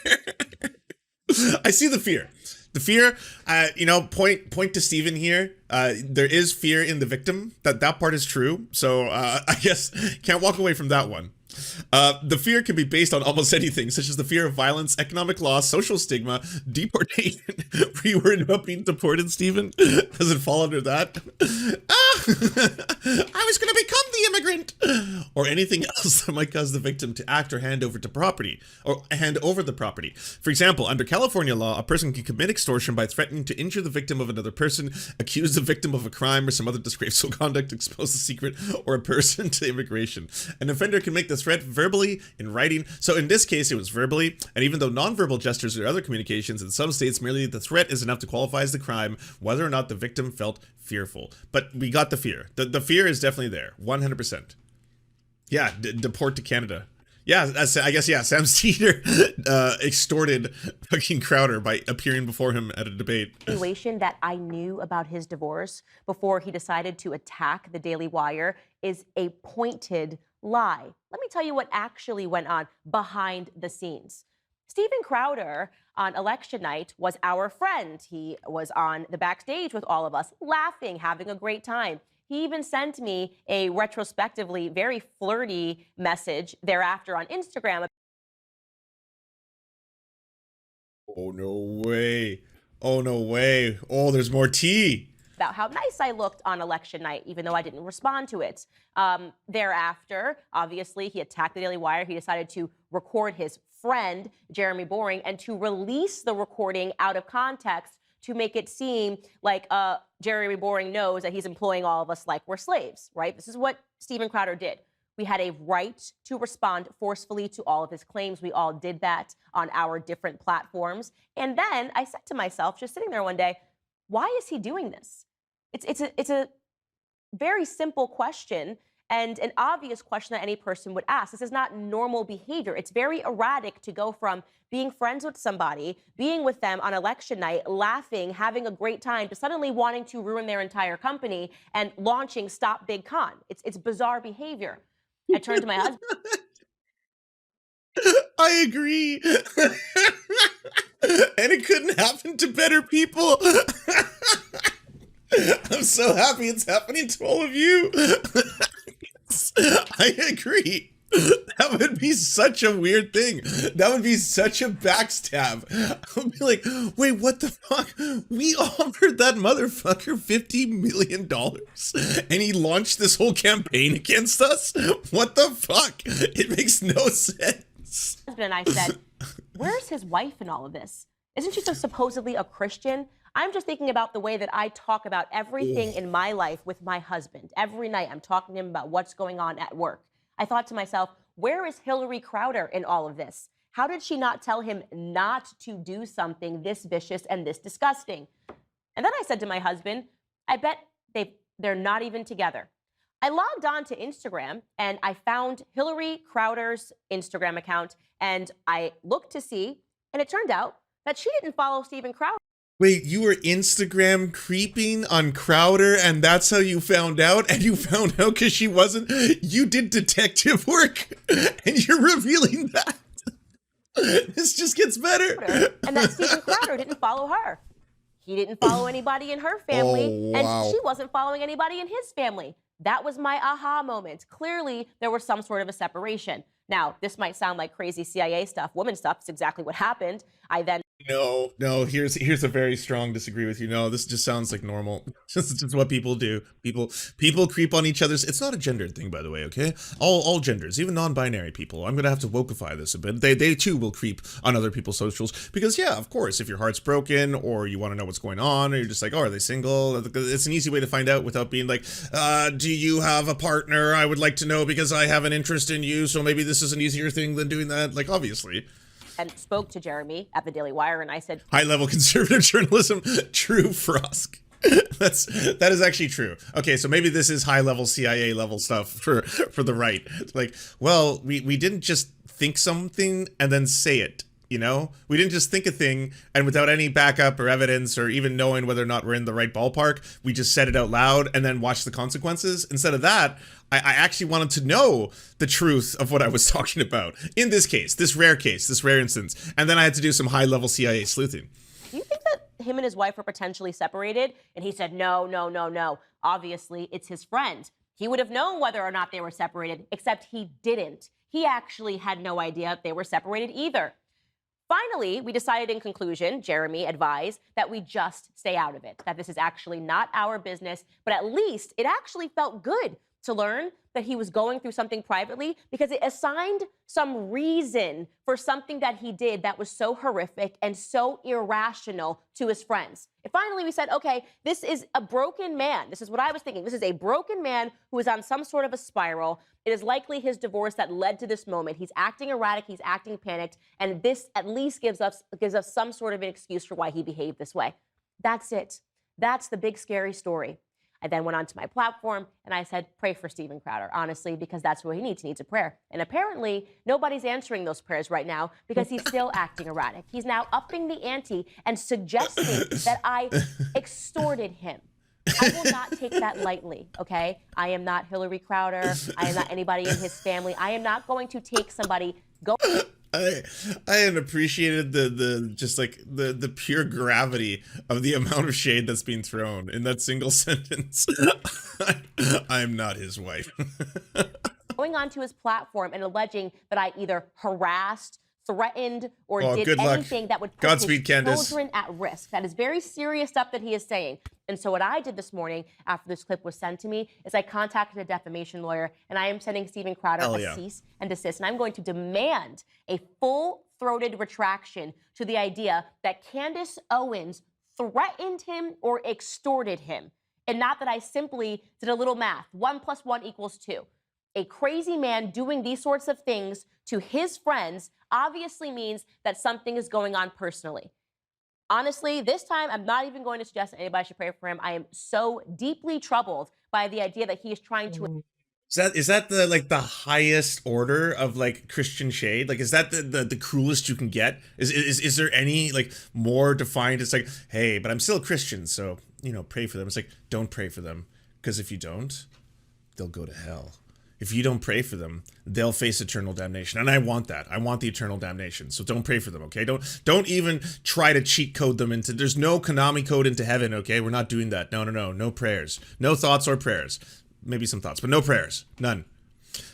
I see the fear. The fear, you know, point to Steven here. There is fear in the victim. That part is true. So I guess can't walk away from that one. The fear can be based on almost anything, such as the fear of violence, economic loss, social stigma, deportation. Were you worried about being deported, Stephen? Does it fall under that? I was going to become the immigrant. Or anything else that might cause the victim to act or hand over the property. For example, under California law, a person can commit extortion by threatening to injure the victim of another person, accuse the victim of a crime or some other disgraceful conduct, expose the secret or a person to immigration. An offender can make the threat verbally, in writing. So in this case, it was verbally, and even though nonverbal gestures or other communications, in some states, merely the threat is enough to qualify as the crime, whether or not the victim felt fearful. But we got the fear. The fear is definitely there, 100%. Yeah, deport to Canada. Yeah, I guess, yeah, Sam Cedar extorted fucking Crowder by appearing before him at a debate. Situation that I knew about his divorce before he decided to attack the Daily Wire is a pointed lie. Let me tell you what actually went on behind the scenes. Steven Crowder on election night was our friend. He was on the backstage with all of us, laughing, having a great time. He even sent me a retrospectively very flirty message thereafter on Instagram. Oh, no way. Oh, no way. Oh, there's more tea. About how nice I looked on election night, even though I didn't respond to it. Thereafter, obviously, he attacked the Daily Wire. He decided to record his friend, Jeremy Boring, and to release the recording out of context to make it seem like Jeremy Boring knows that he's employing all of us like we're slaves, right? This is what Steven Crowder did. We had a right to respond forcefully to all of his claims. We all did that on our different platforms. And then I said to myself, just sitting there one day, why is he doing this? It's a very simple question and an obvious question that any person would ask. This is not normal behavior. It's very erratic to go from being friends with somebody, being with them on election night, laughing, having a great time, to suddenly wanting to ruin their entire company and launching Stop Big Con. It's bizarre behavior. I turned to my husband. I agree. And it couldn't happen to better people. I'm so happy it's happening to all of you. I agree. That would be such a weird thing. That would be such a backstab. I would be like, wait, what the fuck? We offered that motherfucker $50 million and he launched this whole campaign against us? What the fuck? It makes no sense. And I said, where's his wife in all of this? Isn't she so supposedly a Christian? I'm just thinking about the way that I talk about everything in my life with my husband. Every night I'm talking to him about what's going on at work. I thought to myself, where is Hillary Crowder in all of this? How did she not tell him not to do something this vicious and this disgusting? And then I said to my husband, I bet they're not even together. I logged on to Instagram and I found Hillary Crowder's Instagram account and I looked to see, and it turned out that she didn't follow Steven Crowder. Wait, you were Instagram creeping on Crowder and that's how you found out? And you found out because she wasn't? You did detective work and you're revealing that? This just gets better. And that Steven Crowder didn't follow her. He didn't follow anybody in her family, and she wasn't following anybody in his family. That was my aha moment. Clearly, there was some sort of a separation. Now, this might sound like crazy CIA stuff, woman stuff. It's exactly what happened. I then... No, here's a very strong disagree with you. No, this just sounds like normal. This is just what people do. People creep on each other's. It's not a gender thing, by the way, okay? All genders, even non-binary people. I'm gonna have to wokeify this a bit. They too will creep on other people's socials because, yeah, of course, if your heart's broken or you want to know what's going on, or you're just like, oh, are they single? It's an easy way to find out without being like, do you have a partner? I would like to know because I have an interest in you, so maybe this is an easier thing than doing that. Like, obviously. And spoke to Jeremy at the Daily Wire, and I said, high-level conservative journalism, true, Frosk. That is actually true. Okay, so maybe this is high-level CIA level stuff for the right. Like, well, we didn't just think something and then say it. You know, we didn't just think a thing and without any backup or evidence or even knowing whether or not we're in the right ballpark, we just said it out loud and then watched the consequences. Instead of that, I actually wanted to know the truth of what I was talking about. In this case, this rare instance. And then I had to do some high-level CIA sleuthing. Do you think that him and his wife were potentially separated? And he said, no. Obviously, it's his friend. He would have known whether or not they were separated, except he didn't. He actually had no idea if they were separated either. Finally, we decided in conclusion, Jeremy advised, that we just stay out of it, that this is actually not our business, but at least it actually felt good to learn that he was going through something privately because it assigned some reason for something that he did that was so horrific and so irrational to his friends. And finally, we said, okay, this is a broken man. This is what I was thinking. This is a broken man who is on some sort of a spiral. It is likely his divorce that led to this moment. He's acting erratic. He's acting panicked. And this at least gives us some sort of an excuse for why he behaved this way. That's it. That's the big, scary story. I then went onto my platform and I said, pray for Steven Crowder, honestly, because that's what he needs. He needs a prayer. And apparently, nobody's answering those prayers right now because he's still acting erratic. He's now upping the ante and suggesting that I extorted him. I will not take that lightly, okay? I am not Hillary Crowder. I am not anybody in his family. I am not going to take somebody I had appreciated the pure gravity of the amount of shade that's being thrown in that single sentence. I am not his wife. going onto his platform and alleging that I either harassed, threatened, or did anything that would put Godspeed, his Candace. children at risk. That is very serious stuff that he is saying. And so what I did this morning after this clip was sent to me is I contacted a defamation lawyer, and I am sending Steven Crowder a cease and desist. And I'm going to demand a full-throated retraction to the idea that Candace Owens threatened him or extorted him. And not that I simply did a little math. 1 + 1 = 2. A crazy man doing these sorts of things to his friends obviously means that something is going on personally. Honestly, this time, I'm not even going to suggest that anybody should pray for him. I am so deeply troubled by the idea that he is trying to... Is that the highest order of like Christian shade? Like, is that the cruelest you can get? Is there any like more defined? It's like, hey, but I'm still a Christian, so pray for them. It's like, don't pray for them, because if you don't, they'll go to hell. If you don't pray for them, they'll face eternal damnation. And I want that. I want the eternal damnation. So don't pray for them, okay? Don't even try to cheat code them into... There's no Konami code into heaven, okay? We're not doing that. No. No prayers. No thoughts or prayers. Maybe some thoughts, but no prayers. None.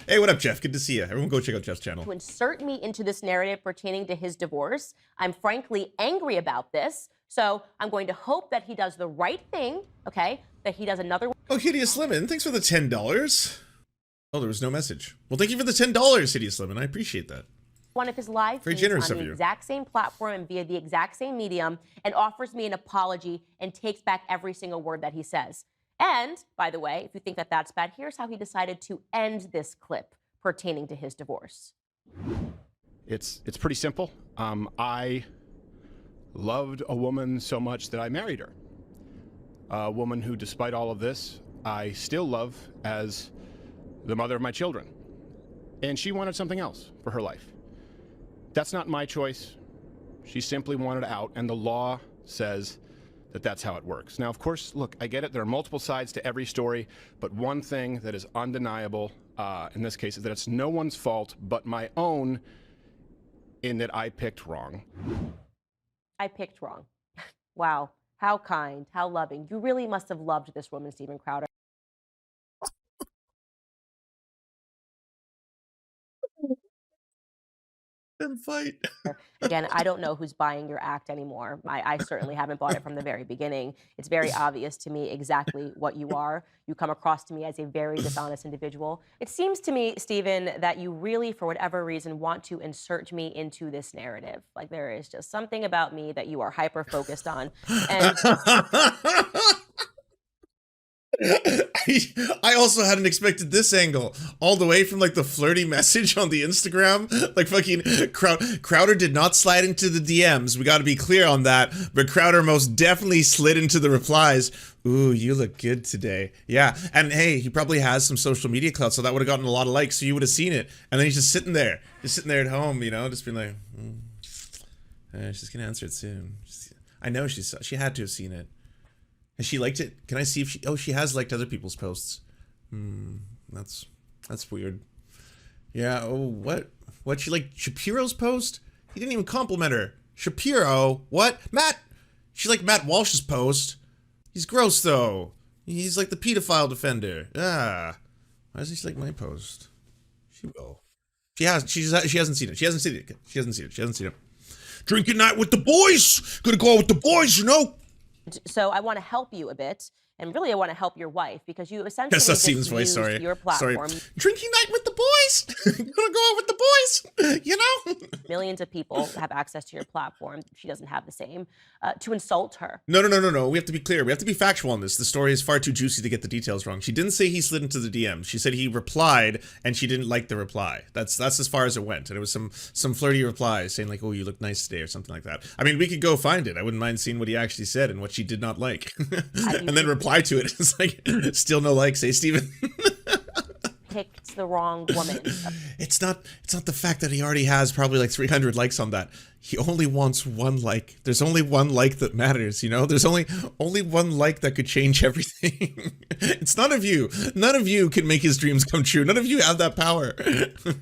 Hey, what up, Jeff? Good to see you. Everyone go check out Jeff's channel. To insert me into this narrative pertaining to his divorce. I'm frankly angry about this. So I'm going to hope that he does the right thing, okay? That he does another... Oh, Hideous Lemon, thanks for the $10. Oh, there was no message. Well, thank you for the $10, Hideous Lemon. I appreciate that. One of his live Very feeds generous on of the you. exact same platform and via the exact same medium, and offers me an apology and takes back every single word that he says. And, by the way, if you think that that's bad, here's how he decided to end this clip pertaining to his divorce. It's pretty simple. I loved a woman so much that I married her. A woman who, despite all of this, I still love as the mother of my children. And she wanted something else for her life. That's not my choice. She simply wanted out, and the law says that that's how it works. Now, of course, look, I get it. There are multiple sides to every story, but one thing that is undeniable in this case is that it's no one's fault but my own, in that I picked wrong. I picked wrong. Wow. How kind, how loving. You really must have loved this woman, Steven Crowder. Then fight. Again, I don't know who's buying your act anymore. I certainly haven't bought it from the very beginning. It's very obvious to me exactly what you are. You come across to me as a very dishonest individual. It seems to me, Steven, that you really, for whatever reason, want to insert me into this narrative. Like, there is just something about me that you are hyper-focused on. And I also hadn't expected this angle all the way from like the flirty message on the Instagram. Like fucking Crowder did not slide into the DMs. We got to be clear on that. But Crowder most definitely slid into the replies. Ooh, you look good today. Yeah. And hey, he probably has some social media clout, so that would have gotten a lot of likes. So you would have seen it. And then he's just sitting there at home, just being like, she's going to answer it soon. I know she had to have seen it. And she liked it. Can I see if she has liked other people's posts. That's weird. Yeah, what she liked Shapiro's post? He didn't even compliment her. Shapiro, what? Matt, she liked Matt Walsh's post. He's gross though. He's like the pedophile defender. Why doesn't she like my post? She will. She hasn't seen it. She hasn't seen it. Drinking night with the boys. Gonna go out with the boys, so I want to help you a bit, and really I want to help your wife, because you essentially Yes, that's Steven's voice, used your platform. Drinking night with the boys. Gonna go out with the boys. Millions of people have access to your platform. She doesn't have the same. To insult her. No. We have to be clear. We have to be factual on this. The story is far too juicy to get the details wrong. She didn't say he slid into the DMs. She said he replied, and she didn't like the reply. That's as far as it went. And it was some flirty replies saying like, "Oh, you look nice today," or something like that. I mean, we could go find it. I wouldn't mind seeing what he actually said and what she did not like, and then reply to it. It's like, still no likes, Steven. picked the wrong woman. It's not the fact that he already has probably like 300 likes on that. He only wants one like. There's only one like that matters, you know? There's only one like that could change everything. It's none of you. None of you can make his dreams come true. None of you have that power.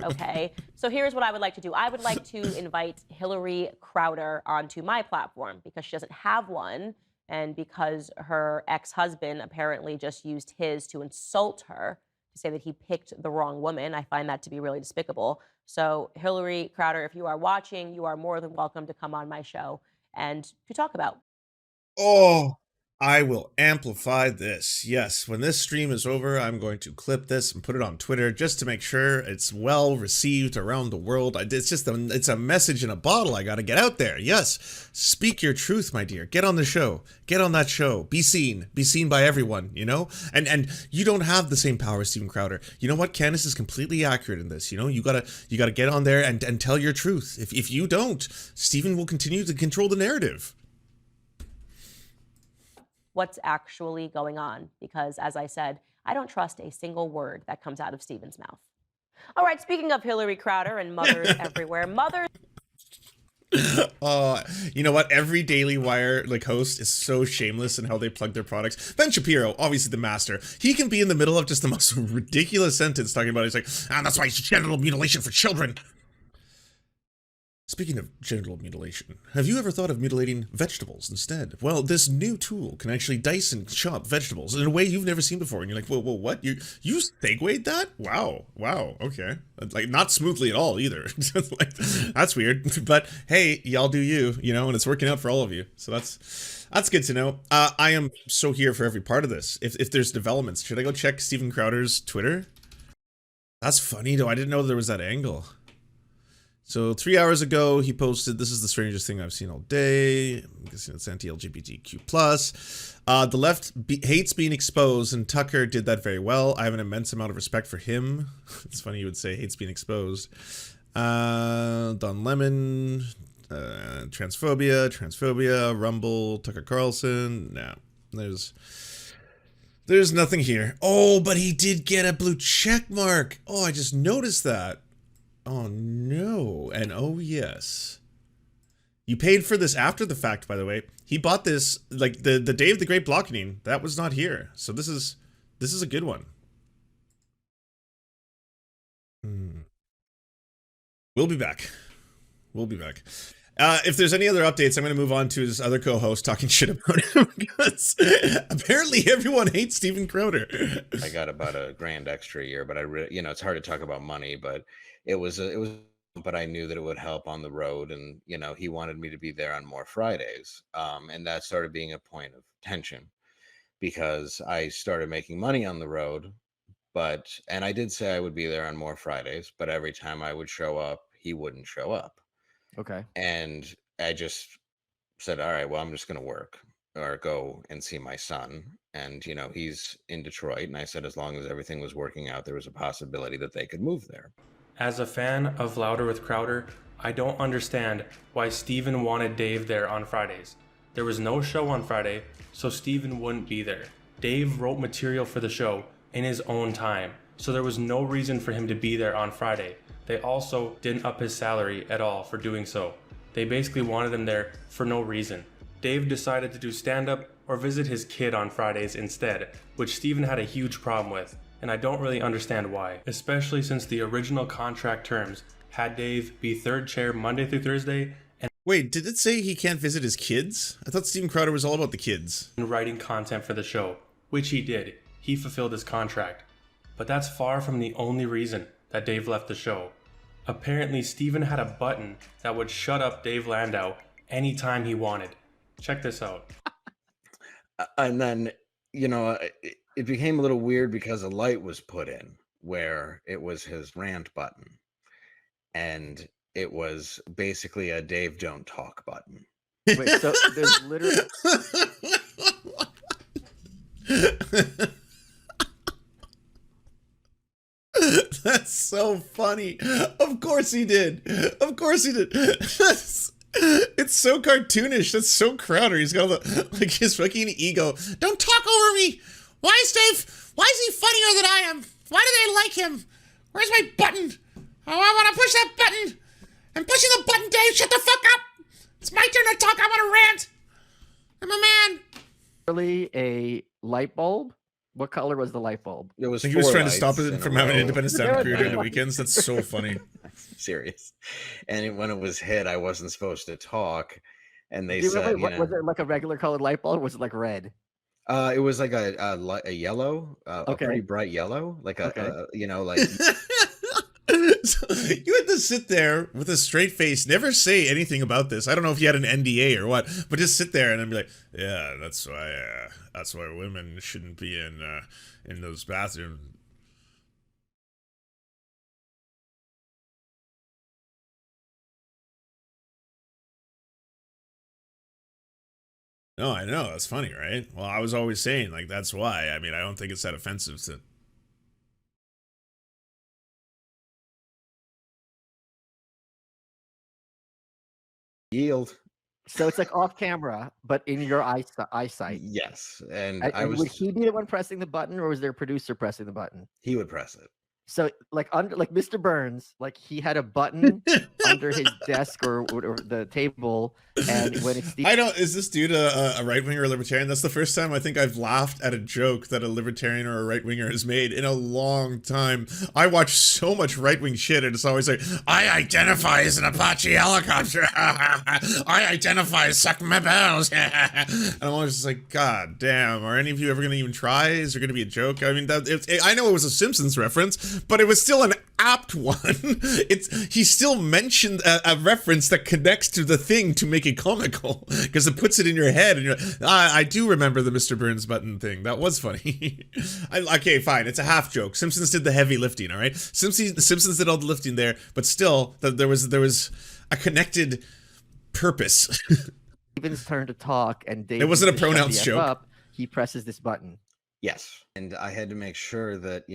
Okay, so here's what I would like to do. I would like to invite Hillary Crowder onto my platform because she doesn't have one, and because her ex-husband apparently just used his to insult her, to say that he picked the wrong woman. I find that to be really despicable. So Hillary Crowder, if you are watching, you are more than welcome to come on my show and to talk about. Oh, I will amplify this. Yes, when this stream is over, I'm going to clip this and put it on Twitter just to make sure it's well received around the world. It's a message in a bottle. I got to get out there. Yes, speak your truth, my dear. Get on the show. Get on that show. Be seen by everyone, you know? And you don't have the same power as Steven Crowder. You know what? Candace is completely accurate in this. You know, you gotta get on there and tell your truth. If you don't, Steven will continue to control the narrative. What's actually going on, because as I said, I don't trust a single word that comes out of Steven's mouth. All right, speaking of Hillary Crowder and mothers everywhere, mothers. You know what? Every Daily Wire host is so shameless in how they plug their products. Ben Shapiro, obviously the master. He can be in the middle of just the most ridiculous sentence talking about it. He's like, and that's why it's genital mutilation for children. Speaking of genital mutilation, have you ever thought of mutilating vegetables instead? Well, this new tool can actually dice and chop vegetables in a way you've never seen before. And you're like, whoa, what? You segued that? Wow, okay. Like, not smoothly at all either. Like, that's weird. But hey, y'all do you know, and it's working out for all of you. So that's good to know. I am so here for every part of this. If there's developments, should I go check Steven Crowder's Twitter? That's funny though. I didn't know there was that angle. So 3 hours ago, he posted, "This is the strangest thing I've seen all day." I'm guessing it's anti-LGBTQ+. The left hates being exposed, and Tucker did that very well. I have an immense amount of respect for him. It's funny you would say hates being exposed. Don Lemon, transphobia, Rumble, Tucker Carlson. No, there's nothing here. Oh, but he did get a blue check mark. Oh, I just noticed that. Oh no, and oh yes. You paid for this after the fact, by the way. He bought this like the day of the Great Blockening. That was not here. So this is a good one. We'll be back. If there's any other updates, I'm going to move on to his other co-host talking shit about him because apparently everyone hates Steven Crowder. I got about $1,000 extra a year, but it's hard to talk about money, but but I knew that it would help on the road, and he wanted me to be there on more Fridays, and that started being a point of tension because I started making money on the road, and I did say I would be there on more Fridays, but every time I would show up, he wouldn't show up. Okay. And I just said, all right, well, I'm just going to work or go and see my son. And, he's in Detroit. And I said, as long as everything was working out, there was a possibility that they could move there. As a fan of Louder with Crowder, I don't understand why Steven wanted Dave there on Fridays. There was no show on Friday, so Steven wouldn't be there. Dave wrote material for the show in his own time, so there was no reason for him to be there on Friday. They also didn't up his salary at all for doing so. They basically wanted him there for no reason. Dave decided to do stand-up or visit his kid on Fridays instead, which Steven had a huge problem with, and I don't really understand why, especially since the original contract terms had Dave be third chair Monday through Thursday and wait, did it say he can't visit his kids? I thought Steven Crowder was all about the kids. Writing content for the show, which he did. He fulfilled his contract. But that's far from the only reason that Dave left the show. Apparently, Steven had a button that would shut up Dave Landau anytime he wanted. Check this out. And then, it became a little weird because a light was put in where it was his rant button. And it was basically a Dave don't talk button. Wait, so there's literally... That's so funny. Of course he did. It's so cartoonish. That's so Crowder. He's got his fucking ego. Don't talk over me. Why is he funnier than I am? Why do they like him? Where's my button? Oh, I want to push that button. I'm pushing the button, Dave. Shut the fuck up. It's my turn to talk. I want to rant. I'm a man. Really, a light bulb? What color was the light bulb? It was. I think he was trying to lights stop it in from a having row. Independence Time period during the weekends. That's so funny. Serious. And when it was hit, I wasn't supposed to talk. And they Do you said, remember, was it like a regular colored light bulb, or was it like red? it was like a yellow, a pretty bright yellow, like like So you had to sit there with a straight face, never say anything about this. I don't know if you had an NDA or what, but just sit there and then be like, "Yeah, that's why women shouldn't be in those bathrooms." No, I know, that's funny, right? Well, I was always saying, like, that's why. I mean, I don't think it's that offensive to... yield. So it's like off camera, but in your eyesight. Yes, and Would he be the one pressing the button, or was there a producer pressing the button? He would press it. So like Mr. Burns, like he had a button under his desk or the table, and when it's I don't. Is this dude a right winger or a libertarian? That's the first time I think I've laughed at a joke that a libertarian or a right winger has made in a long time. I watch so much right wing shit, and it's always like, I identify as an Apache helicopter. I identify as suck my bells. And I'm always just like, God damn. Are any of you ever going to even try? Is there going to be a joke? I mean, I know it was a Simpsons reference, but it was still an apt one. He still mentioned a reference that connects to the thing to make it comical, because it puts it in your head, and you're like, I do remember the Mr. Burns button thing. That was funny. Okay, fine. It's a half joke. Simpsons did the heavy lifting, all right? Simpsons did all the lifting there, but still, there was a connected purpose. Steven's turn to talk, and Dave. It wasn't a needs to shut pronouns the F joke. up, he presses this button. Yes, and I had to make sure that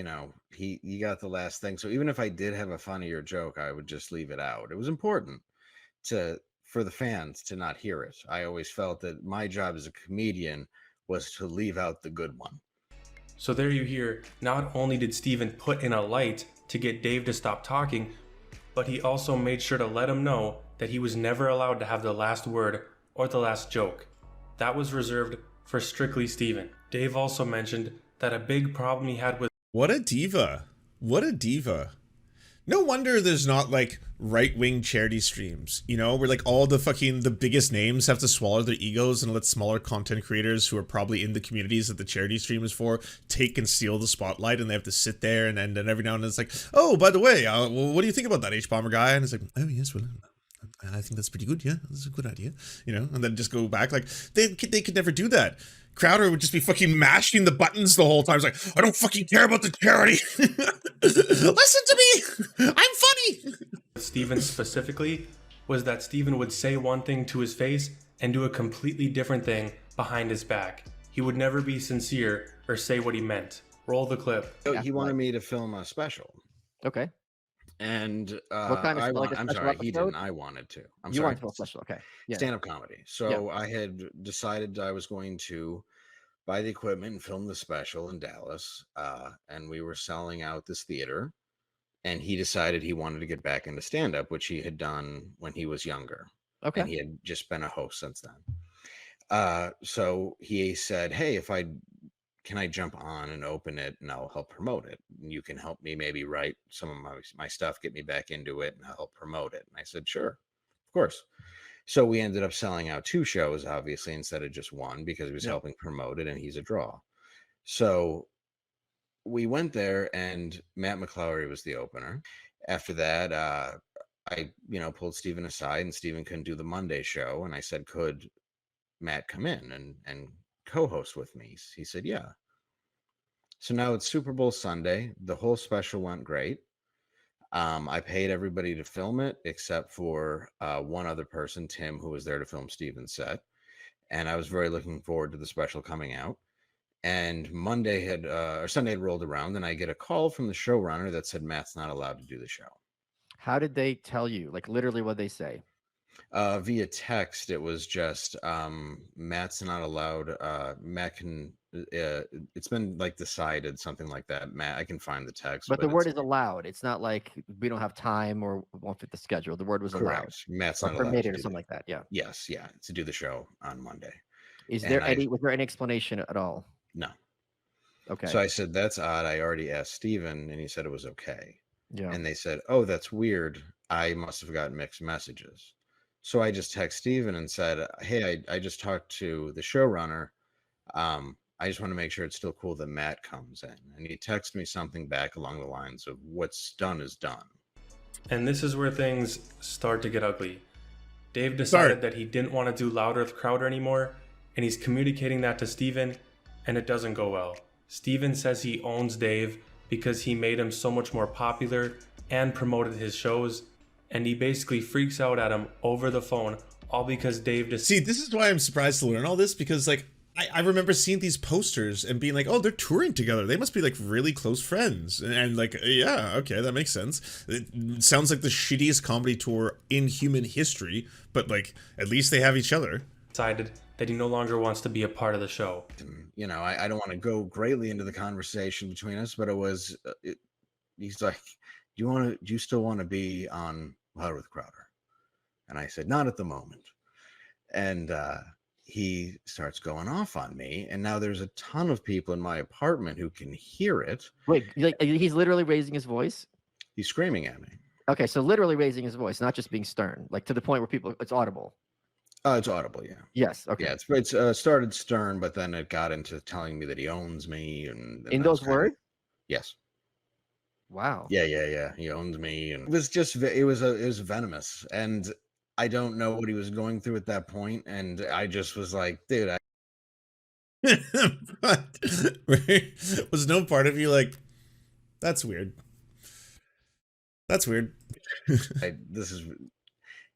he got the last thing. So even if I did have a funnier joke, I would just leave it out. It was important for the fans to not hear it. I always felt that my job as a comedian was to leave out the good one. So there you hear, not only did Steven put in a light to get Dave to stop talking, but he also made sure to let him know that he was never allowed to have the last word or the last joke. That was reserved for strictly Steven. Dave also mentioned that a big problem he had with... What a diva. What a diva. No wonder there's not like right-wing charity streams, where like all the biggest names have to swallow their egos and let smaller content creators who are probably in the communities that the charity stream is for take and steal the spotlight, and they have to sit there and every now and then it's like, oh, by the way, well, what do you think about that H-bomber guy? And it's like, oh yes, well, I think that's pretty good. Yeah, that's a good idea. And then just go back. Like they could never do that. Crowder would just be fucking mashing the buttons the whole time. It's like, I don't fucking care about the charity. Listen to me. I'm funny. Steven specifically was that Steven would say one thing to his face and do a completely different thing behind his back. He would never be sincere or say what he meant. Roll the clip. So he wanted me to film a special. Okay. And what kind of I'm sorry, he didn't. I wanted to. You wanted to film a special, okay? Yeah. Stand-up comedy. So I had decided I was going to buy the equipment and film the special in Dallas, and we were selling out this theater. And he decided he wanted to get back into stand-up, which he had done when he was younger. Okay. And he had just been a host since then. So he said, "Hey, can I jump on and open it, and I'll help promote it? And you can help me maybe write some of my stuff, get me back into it, and I'll help promote it." And I said, "Sure, of course." So we ended up selling out 2 shows, obviously, instead of just 1, because he was helping promote it, and he's a draw. So we went there, and Matt McClowery was the opener. After that, I pulled Steven aside, and Steven couldn't do the Monday show, and I said, could Matt come in and co-host with me? He said, yeah. So now it's Super Bowl Sunday. The whole special went great. I paid everybody to film it except for one other person, Tim, who was there to film Steven's set. And I was very looking forward to the special coming out. And Sunday had rolled around, and I get a call from the showrunner that said Matt's not allowed to do the show. How did they tell you? Like literally what they say? Via text, it was just Matt's not allowed. Matt can. It's been like decided, something like that. Matt, I can find the text, But the word it's is allowed. It's not like we don't have time or won't fit the schedule. The word was allowed. correct. Matt's Or not allowed to permitted or do something that. like that. Yeah. Yes, yeah, to do the show on Monday. Was And there any explanation at all? No. Okay. So I said, that's odd. I already asked Steven and he said it was okay. Yeah. And they said, oh, that's weird. I must have gotten mixed messages. So I just text Steven and said, hey, I just talked to the showrunner. I just want to make sure it's still cool that Matt comes in. And he texted me something back along the lines of, what's done is done. And this is where things start to get ugly. Dave decided that he didn't want to do Louder with Crowder anymore, and he's communicating that to Steven, and it doesn't go well. Steven says he owns Dave because he made him so much more popular and promoted his shows, and he basically freaks out at him over the phone, all because Dave just See, this is why I'm surprised to learn all this, because like I remember seeing these posters and being like, oh, they're touring together. They must be like really close friends. And like, yeah, okay, that makes sense. It sounds like the shittiest comedy tour in human history, but like, at least they have each other. decided that he no longer wants to be a part of the show. And, you know, I don't want to go greatly into the conversation between us, but it was, he's like, do you still want to be on Louder with Crowder? And I said, not at the moment. And, he starts going off on me, and now there's a ton of people in my apartment who can hear it. Wait, like he's literally raising his voice? He's screaming at me. Okay, so literally raising his voice, not just being stern, like to the point where people, it's audible. It's audible, yeah. Yes, okay. Yeah, it's started stern, but then it got into telling me that he owns me, and In those words? Yes. Wow. Yeah. He owns me, and it was venomous, and I don't know what he was going through at that point, and I just was like, dude, Was no part of you like, that's weird. That's weird.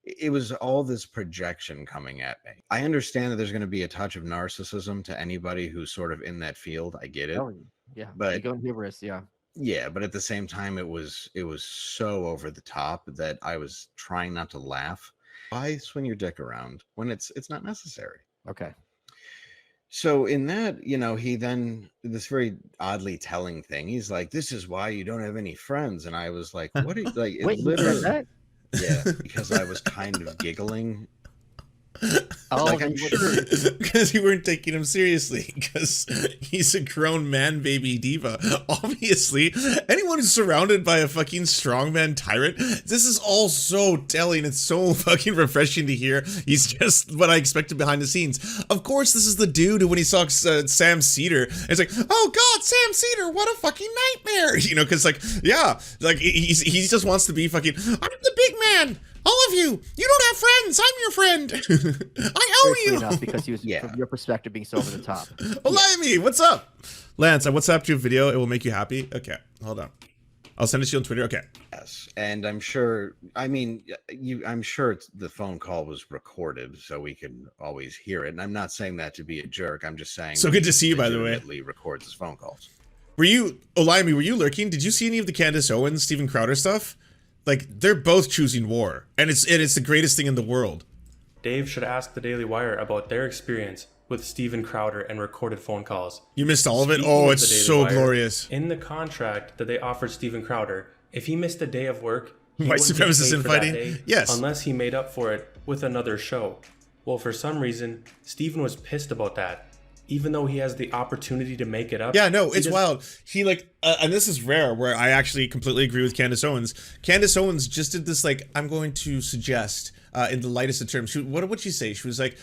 it was all this projection coming at me. I understand that there's going to be a touch of narcissism to anybody who's sort of in that field. I get it. Oh, yeah. But Ego and hubris, yeah. Yeah, but at the same time, it was so over the top that I was trying not to laugh. Why swing your dick around when it's not necessary? Okay. So in that, you know, he then this very oddly telling thing. He's like, "This is why you don't have any friends," and I was like, "What?" Are you, like, Wait, you said that? Yeah, because I was kind of giggling. Oh, Like, I'm sure. Because you weren't taking him seriously, because he's a grown man baby diva. Obviously, anyone who's surrounded by a fucking strongman tyrant, this is all so telling. It's so fucking refreshing to hear. He's just what I expected behind the scenes. Of course, this is the dude who, when he saw Sam Cedar, it's like, oh god, Sam Cedar, what a fucking nightmare. You know, because like, yeah, like he just wants to be fucking, I'm the big man. All of you don't have friends. I'm your friend. I owe you. Enough because he was, Yeah. from your perspective, being so over the top. Olami, what's up? Lance, I WhatsApped you a video. It will make you happy. Okay, hold on. I'll send it to you on Twitter. Okay. Yes, and I'm sure. I mean, I'm sure the phone call was recorded, so we can always hear it. And I'm not saying that to be a jerk. I'm just saying. So good to see you, by the way. Legitimately records his phone calls. Were you, Olami, were you lurking? Did you see any of the Candace Owens, Steven Crowder stuff? Like, they're both choosing war, and it's the greatest thing in the world. Dave should ask the Daily Wire about their experience with Steven Crowder and recorded phone calls. You missed all of it? Speaking Oh, of it's the Daily so Wire, glorious. In the contract that they offered Steven Crowder, if he missed a day of work, he White wouldn't get supremacist paid for that infighting? day Yes. unless he made up for it with another show. Well, for some reason, Steven was pissed about that. Even though he has the opportunity to make it up. Yeah, no, he it's wild. He like, and this is rare where I actually completely agree with Candace Owens. Candace Owens just did this like, I'm going to suggest in the lightest of terms. What would she say? She was like,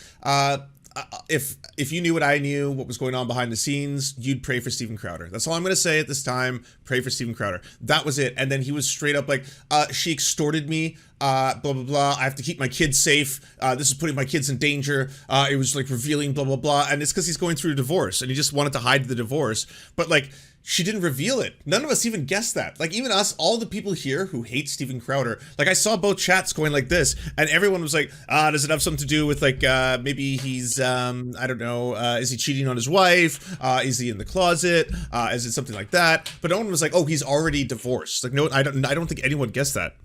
if you knew what I knew, what was going on behind the scenes, you'd pray for Steven Crowder. That's all I'm going to say at this time. Pray for Steven Crowder. That was it. And then he was straight up like, she extorted me. Blah, blah, blah. I have to keep my kids safe. This is putting my kids in danger. It was like revealing blah, blah, blah. And it's because he's going through a divorce and he just wanted to hide the divorce. But like, she didn't reveal it. None of us even guessed that. Like, even us, all the people here who hate Steven Crowder, like, I saw both chats going like this, and everyone was like, does it have something to do with, like, maybe he's, I don't know, is he cheating on his wife? Is he in the closet? Is it something like that? But no one was like, oh, he's already divorced. Like, no, I don't think anyone guessed that.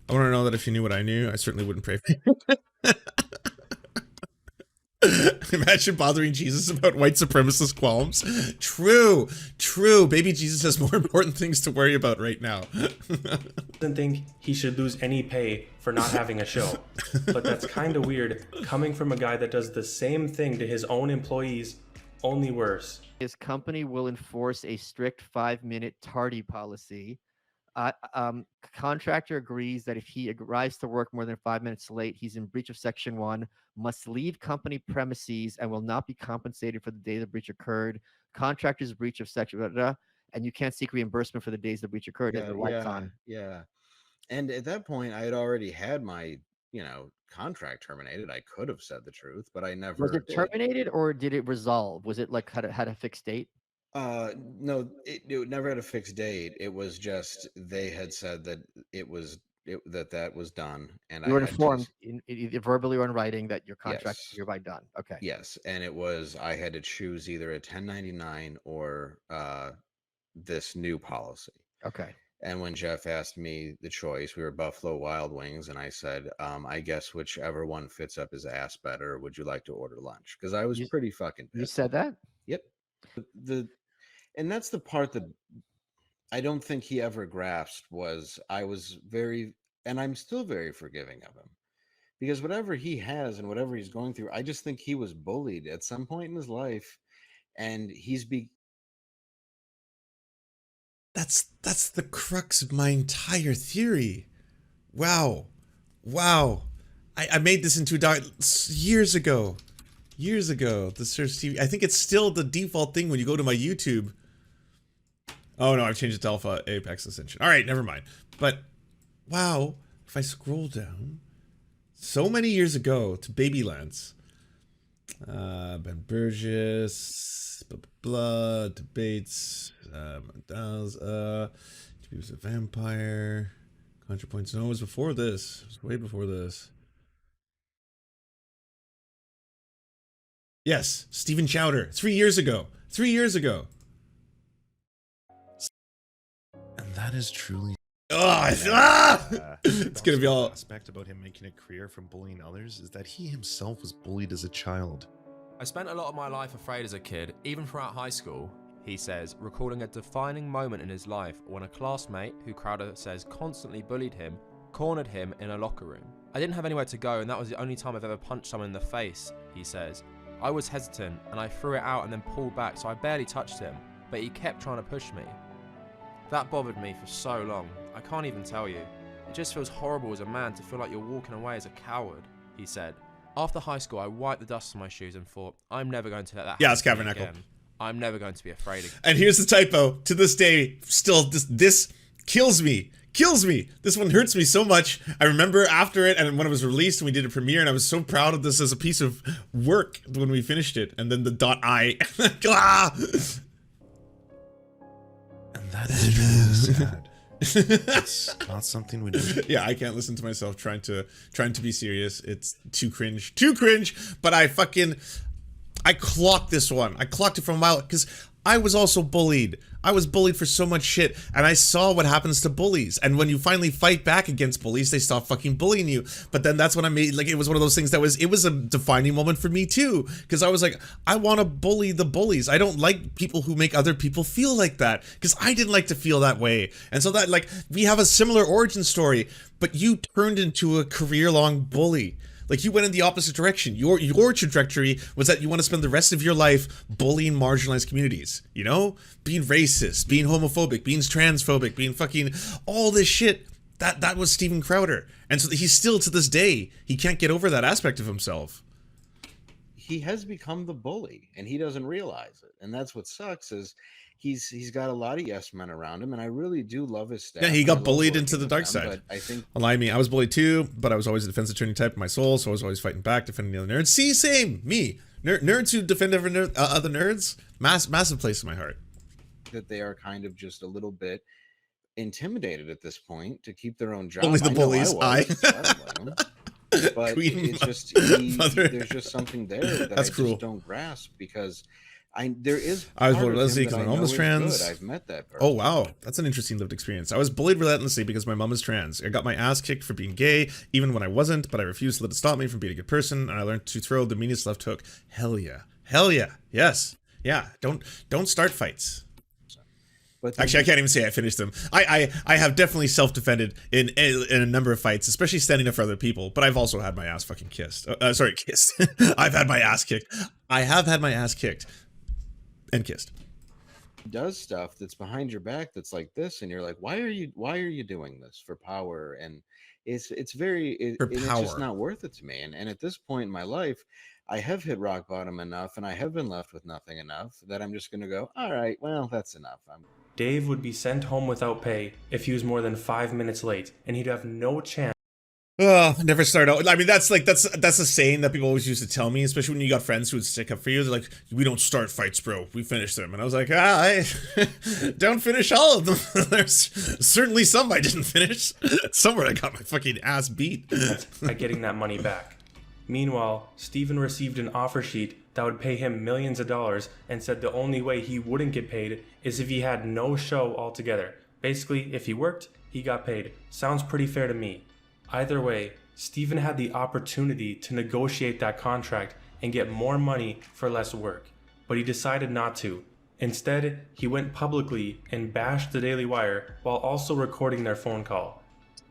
I want to know that if you knew what I knew, I certainly wouldn't pray for you. Imagine bothering Jesus about white supremacist qualms. True, true. Baby Jesus has more important things to worry about right now. Doesn't think he should lose any pay for not having a show. But that's kind of weird coming from a guy that does the same thing to his own employees, only worse. His company will enforce a strict 5-minute tardy policy. Contractor agrees that if he arrives to work more than 5 minutes late, he's in breach of Section 1, must leave company premises, and will not be compensated for the day the breach occurred. Contractor's breach of Section, blah, blah, blah, and you can't seek reimbursement for the days the breach occurred. Yeah, yeah. And at that point, I had already had my, contract terminated. I could have said the truth, but I never Was it did. terminated or did it resolve? Was it like had a fixed date? No, it never had a fixed date. It was just they had said that that was done, and You were I had informed either verbally or in writing that your contract is Yes. hereby done. Okay. yes, and I had to choose either a 1099 or this new policy. Okay. And when Jeff asked me the choice, we were Buffalo Wild Wings, and I said, I guess whichever one fits up his ass better. Would you like to order lunch? Because I was pretty fucking You pissed. said that? Yep. And that's the part that I don't think he ever grasped was I was and I'm still very forgiving of him, because whatever he has and whatever he's going through, I just think he was bullied at some point in his life, and That's the crux of my entire theory. Wow. Wow. I made this into a years ago. Years ago. The Serfs TV. I think it's still the default thing when you go to my YouTube. Oh no, I've changed it to Alpha Apex Ascension. Alright, never mind. But wow, if I scroll down so many years ago to Baby Lance. Ben Burgess, blah, blah, blah, debates, he was a vampire, ContraPoints. No, it was before this. It was way before this. Yes, Stephen Chowder, 3 years ago. 3 years ago. And that is truly... It's gonna be all aspect about him making a career from bullying others is that he himself was bullied as a child. I spent a lot of my life afraid as a kid, even throughout high school, he says, recalling a defining moment in his life when a classmate, who Crowder says constantly bullied him, cornered him in a locker room. I didn't have anywhere to go, and that was the only time I've ever punched someone in the face, he says. I was hesitant, and I threw it out and then pulled back, so I barely touched him, but he kept trying to push me. That bothered me for so long. I can't even tell you. It just feels horrible as a man to feel like you're walking away as a coward, he said. After high school, I wiped the dust from my shoes and thought, I'm never going to let that happen. Yeah, it's Tabernacle. Again. I'm never going to be afraid again. And here's the typo. To this day, still, this kills me. Kills me. This one hurts me so much. I remember after it, and when it was released and we did a premiere, and I was so proud of this as a piece of work when we finished it. And then the .I. And that is really sad. It's not something we do. Yeah, I can't listen to myself trying to be serious. It's too cringe. Too cringe. But I clocked this one. I clocked it from a mile because I was also bullied. I was bullied for so much shit, and I saw what happens to bullies. And when you finally fight back against bullies, they stop fucking bullying you. But then that's when I made, like, it was one of those things that it was a defining moment for me too, because I was like, I want to bully the bullies. I don't like people who make other people feel like that, because I didn't like to feel that way. And so that, like, we have a similar origin story, but you turned into a career-long bully. Like, you went in the opposite direction. Your trajectory was that you want to spend the rest of your life bullying marginalized communities, you know? Being racist, being homophobic, being transphobic, being fucking all this shit. That was Steven Crowder. And so he's still, to this day, he can't get over that aspect of himself. He has become the bully, and he doesn't realize it. And that's what sucks is he's got a lot of yes men around him, and I really do love his staff. Yeah, he got bullied into the dark side. But I think, well, I mean, I was bullied too, but I was always a defense attorney type in my soul, so I was always fighting back, defending the other nerds. See, same, me. Nerds who defend other nerds, massive place in my heart. That they are kind of just a little bit intimidated at this point to keep their own job. Only the bullies. But Queen it's just there's just something there that That's I cruel. just don't grasp, because There is. I was part bullied of him Leslie that because my I mom know was is trans. good. I've met that person. Oh wow, that's an interesting lived experience. I was bullied relentlessly because my mom is trans. I got my ass kicked for being gay, even when I wasn't, but I refused to let it stop me from being a good person, and I learned to throw the meanest left hook. Hell yeah. Hell yeah. Yes. Yeah. Don't start fights. But Actually, I can't even say I finished them. I have definitely self-defended in a number of fights, especially standing up for other people, but I've also had my ass fucking kissed. Sorry, kissed. I've had my ass kicked. I have had my ass kicked and kissed. does stuff that's behind your back that's like this, and you're like, why are you doing this for power? And it's just not worth it to me. And at this point in my life, I have hit rock bottom enough, and I have been left with nothing enough that I'm just gonna go, all right, well, that's enough. Dave would be sent home without pay if he was more than 5 minutes late, and he'd have no chance. Never start out. I mean, that's a saying that people always used to tell me, especially when you got friends who would stick up for you. They're like, we don't start fights, bro. We finish them. And I was like, I don't finish all of them. There's certainly some I didn't finish. Somewhere I got my fucking ass beat. At getting that money back. Meanwhile, Steven received an offer sheet that would pay him millions of dollars and said the only way he wouldn't get paid is if he had no show altogether. Basically, if he worked, he got paid. Sounds pretty fair to me. Either way, Steven had the opportunity to negotiate that contract and get more money for less work, but he decided not to. Instead, he went publicly and bashed the Daily Wire while also recording their phone call.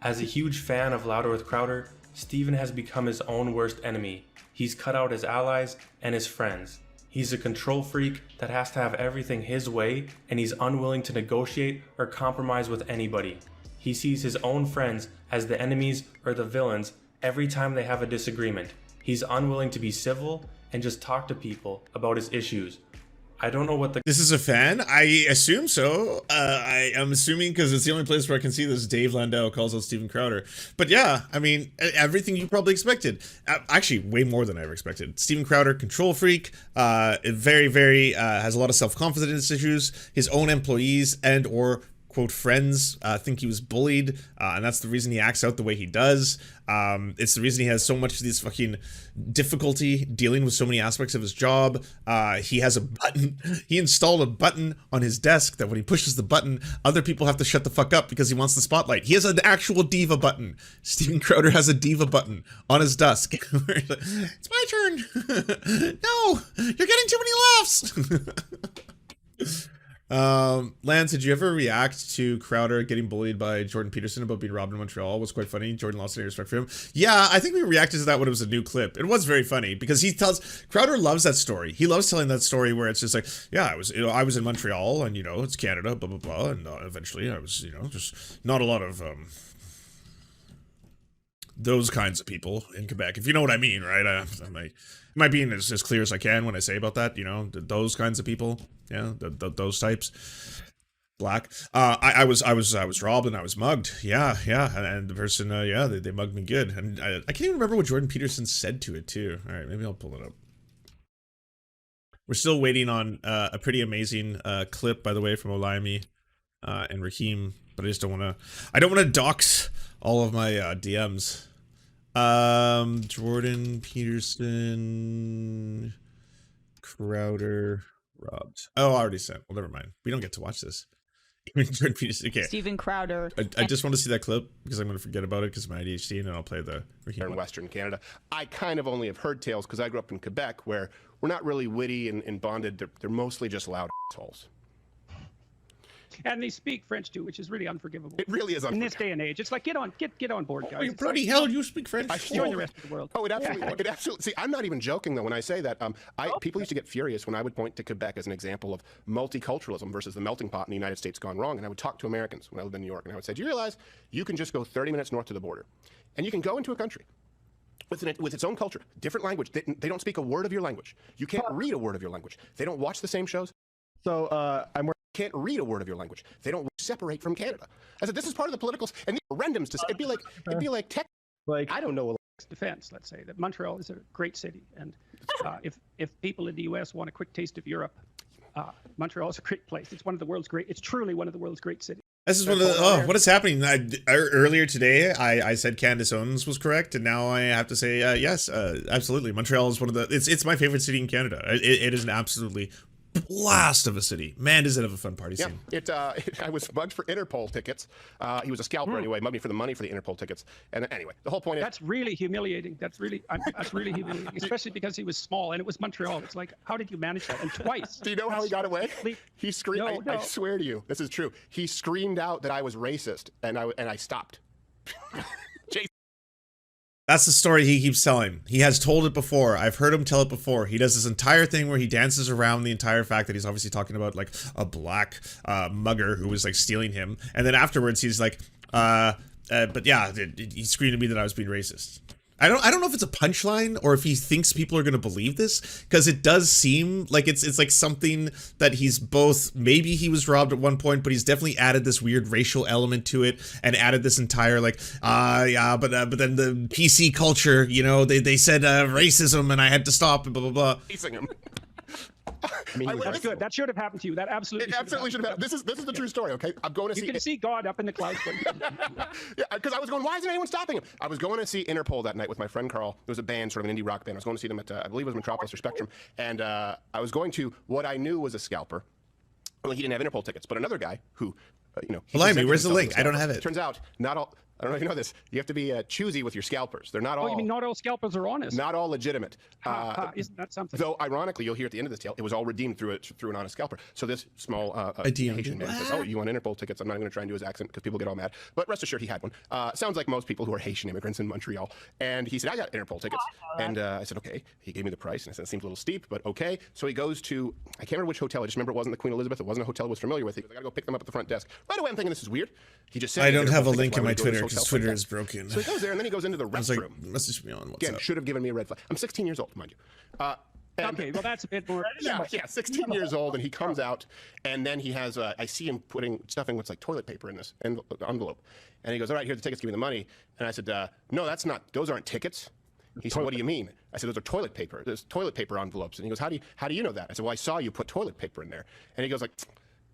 As a huge fan of Louder with Crowder, Steven has become his own worst enemy. He's cut out his allies and his friends. He's a control freak that has to have everything his way, and he's unwilling to negotiate or compromise with anybody. He sees his own friends as the enemies or the villains every time they have a disagreement. He's unwilling to be civil and just talk to people about his issues. I don't know what the— This is a fan? I assume so. I am assuming because it's the only place where I can see this. Dave Landau calls out Steven Crowder. But yeah, I mean, everything you probably expected. Actually, way more than I ever expected. Steven Crowder, control freak, very, has a lot of self-confidence issues. His own employees and or quote friends think he was bullied, and that's the reason he acts out the way he does. It's the reason he has so much of this fucking difficulty dealing with so many aspects of his job. He has a button. He installed a button on his desk that when he pushes the button, other people have to shut the fuck up because he wants the spotlight. He has an actual diva button. Steven Crowder has a diva button on his desk. It's my turn. No, you're getting too many laughs. Lance, did you ever react to Crowder getting bullied by Jordan Peterson about being robbed in Montreal? It was quite funny. Jordan lost any respect for him. Yeah, I think we reacted to that when it was a new clip. It was very funny because Crowder loves that story. He loves telling that story where it's just like, yeah, I was in Montreal and, it's Canada, blah, blah, blah. And eventually I was, just not a lot of, those kinds of people in Quebec, if you know what I mean, right? I might be as clear as I can when I say about that, those kinds of people, yeah, those types. Black. I was robbed and I was mugged. Yeah, and the person, they mugged me good, and I can't even remember what Jordan Peterson said to it too. All right, maybe I'll pull it up. We're still waiting on a pretty amazing clip, by the way, from Olaimi and Raheem, but I don't want to dox all of my DMs. Jordan Peterson, Crowder, robbed. Oh, I already sent. Well, never mind. We don't get to watch this. Jordan Peterson. Okay. Steven Crowder. I just want to see that clip because I'm going to forget about it because of my ADHD, and then I'll play the in Western Canada. I kind of only have heard tales because I grew up in Quebec, where we're not really witty and bonded. They're mostly just loud assholes. And they speak French too, which is really unforgivable. It really is unforgivable. In this day and age. It's like, get on board, guys. Oh, bloody hell, you speak French? Join the rest of the world. Oh, it absolutely. See, I'm not even joking though when I say that. People used to get furious when I would point to Quebec as an example of multiculturalism versus the melting pot in the United States gone wrong. And I would talk to Americans when I lived in New York, and I would say, do you realize you can just go 30 minutes north to the border, and you can go into a country with its own culture, different language. They don't speak a word of your language. You can't read a word of your language. They don't watch the same shows. So can't read a word of your language. They don't separate from Canada. I said, this is part of the political, and the referendums to, it'd be like tech. Like, I don't know. Defense, let's say that Montreal is a great city, and if people in the U.S. want a quick taste of Europe, Montreal is a great place. It's truly one of the world's great cities. This is one of the, what is happening? Earlier today, I said Candace Owens was correct, and now I have to say, yes, absolutely. Montreal is one of the, it's my favorite city in Canada. It is an absolutely blast of a city. Man, does it have a fun party scene. I was mugged for Interpol tickets. He was a scalper anyway, mugged me for the money for the Interpol tickets. And anyway, the whole point is... That's really humiliating. That's really humiliating, especially because he was small and it was Montreal. It's like, how did you manage that? And twice. Do you know how he got away? He screamed, No. I swear to you, this is true. He screamed out that I was racist, and I stopped. That's the story he keeps telling. He has told it before. I've heard him tell it before. He does this entire thing where he dances around the entire fact that he's obviously talking about like a black mugger who was like stealing him. And then afterwards he's like, but yeah, he screamed at me that I was being racist. I don't know if it's a punchline or if he thinks people are going to believe this, because it does seem like it's like something that he's both, maybe he was robbed at one point, but he's definitely added this weird racial element to it and added this entire like, but then the PC culture, you know, they said racism and I had to stop and blah, blah, blah. Facing him. I mean, that's good. That should have happened to you. That absolutely should have happened. This is the true story, okay? I'm going to see... You can see God up in the clouds. Yeah, because I was going, why isn't anyone stopping him? I was going to see Interpol that night with my friend Carl. It was a band, sort of an indie rock band. I was going to see them at, I believe it was Metropolis or Spectrum. And I was going to what I knew was a scalper. Well, he didn't have Interpol tickets, but another guy who, you know... Blimey, where's the link? I don't have it. Turns out, not all... I don't know if you know this. You have to be choosy with your scalpers. They're not all... Oh, you mean not all scalpers are honest? Not all legitimate. Isn't that something? Though, ironically, you'll hear at the end of this tale, it was all redeemed through an honest scalper. So this small Haitian man says, oh, you want Interpol tickets? I'm not going to try and do his accent because people get all mad. But rest assured, he had one. Sounds like most people who are Haitian immigrants in Montreal. And he said, I got Interpol tickets. And I said, okay. He gave me the price. And I said, it seems a little steep, but okay. So he goes to, I can't remember which hotel. I just remember it wasn't the Queen Elizabeth. It wasn't a hotel I was familiar with. He goes, I got to go pick them up at the front desk. Right away, I'm thinking this is weird. He just said, I don't have a link in my Twitter because Twitter is broken. So he goes there and then he goes into the restroom. Like, message me on WhatsApp. Again, should have given me a red flag. I'm 16 years old, mind you. Okay, well that's a bit more. Yeah, 16 years old, and he comes out, and then he has. I see him stuffing what's like toilet paper in this envelope, and he goes, "All right, here are the tickets. Give me the money." And I said, "No, that's not. Those aren't tickets." He said, "What do you mean?" I said, "Those are toilet paper. There's toilet paper envelopes." And he goes, "How do you know that?" I said, "Well, I saw you put toilet paper in there." And he goes like,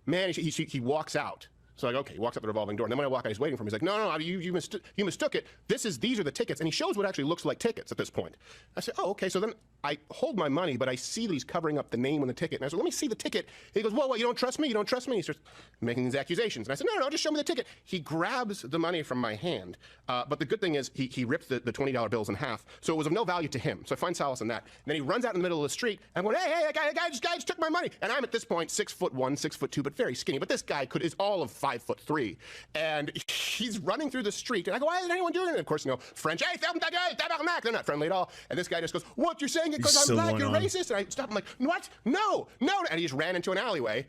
"Man," he walks out. So like, okay, he walks up the revolving door, and then when I walk out, he's waiting for me. He's like, no, you mistook it. These are the tickets, and he shows what actually looks like tickets at this point. I said, oh, okay. So then I hold my money, but I see that he's covering up the name on the ticket, and I said, let me see the ticket. He goes, whoa, you don't trust me? You don't trust me? He starts making these accusations, and I said, no, just show me the ticket. He grabs the money from my hand, but the good thing is he ripped the $20 bills in half, so it was of no value to him. So I find solace in that. And then he runs out in the middle of the street, and I'm going, hey, that guy just took my money. And I'm at this point 6'1", 6'2", but very skinny. But this guy is all of 5'3". And he's running through the street, and I go, why isn't anyone doing it? And of course, you know, French, hey, tabarnak, they're not friendly at all. And this guy just goes, what, you're saying it because I'm black, you're racist? And I stop, I'm like, what? No. And he just ran into an alleyway.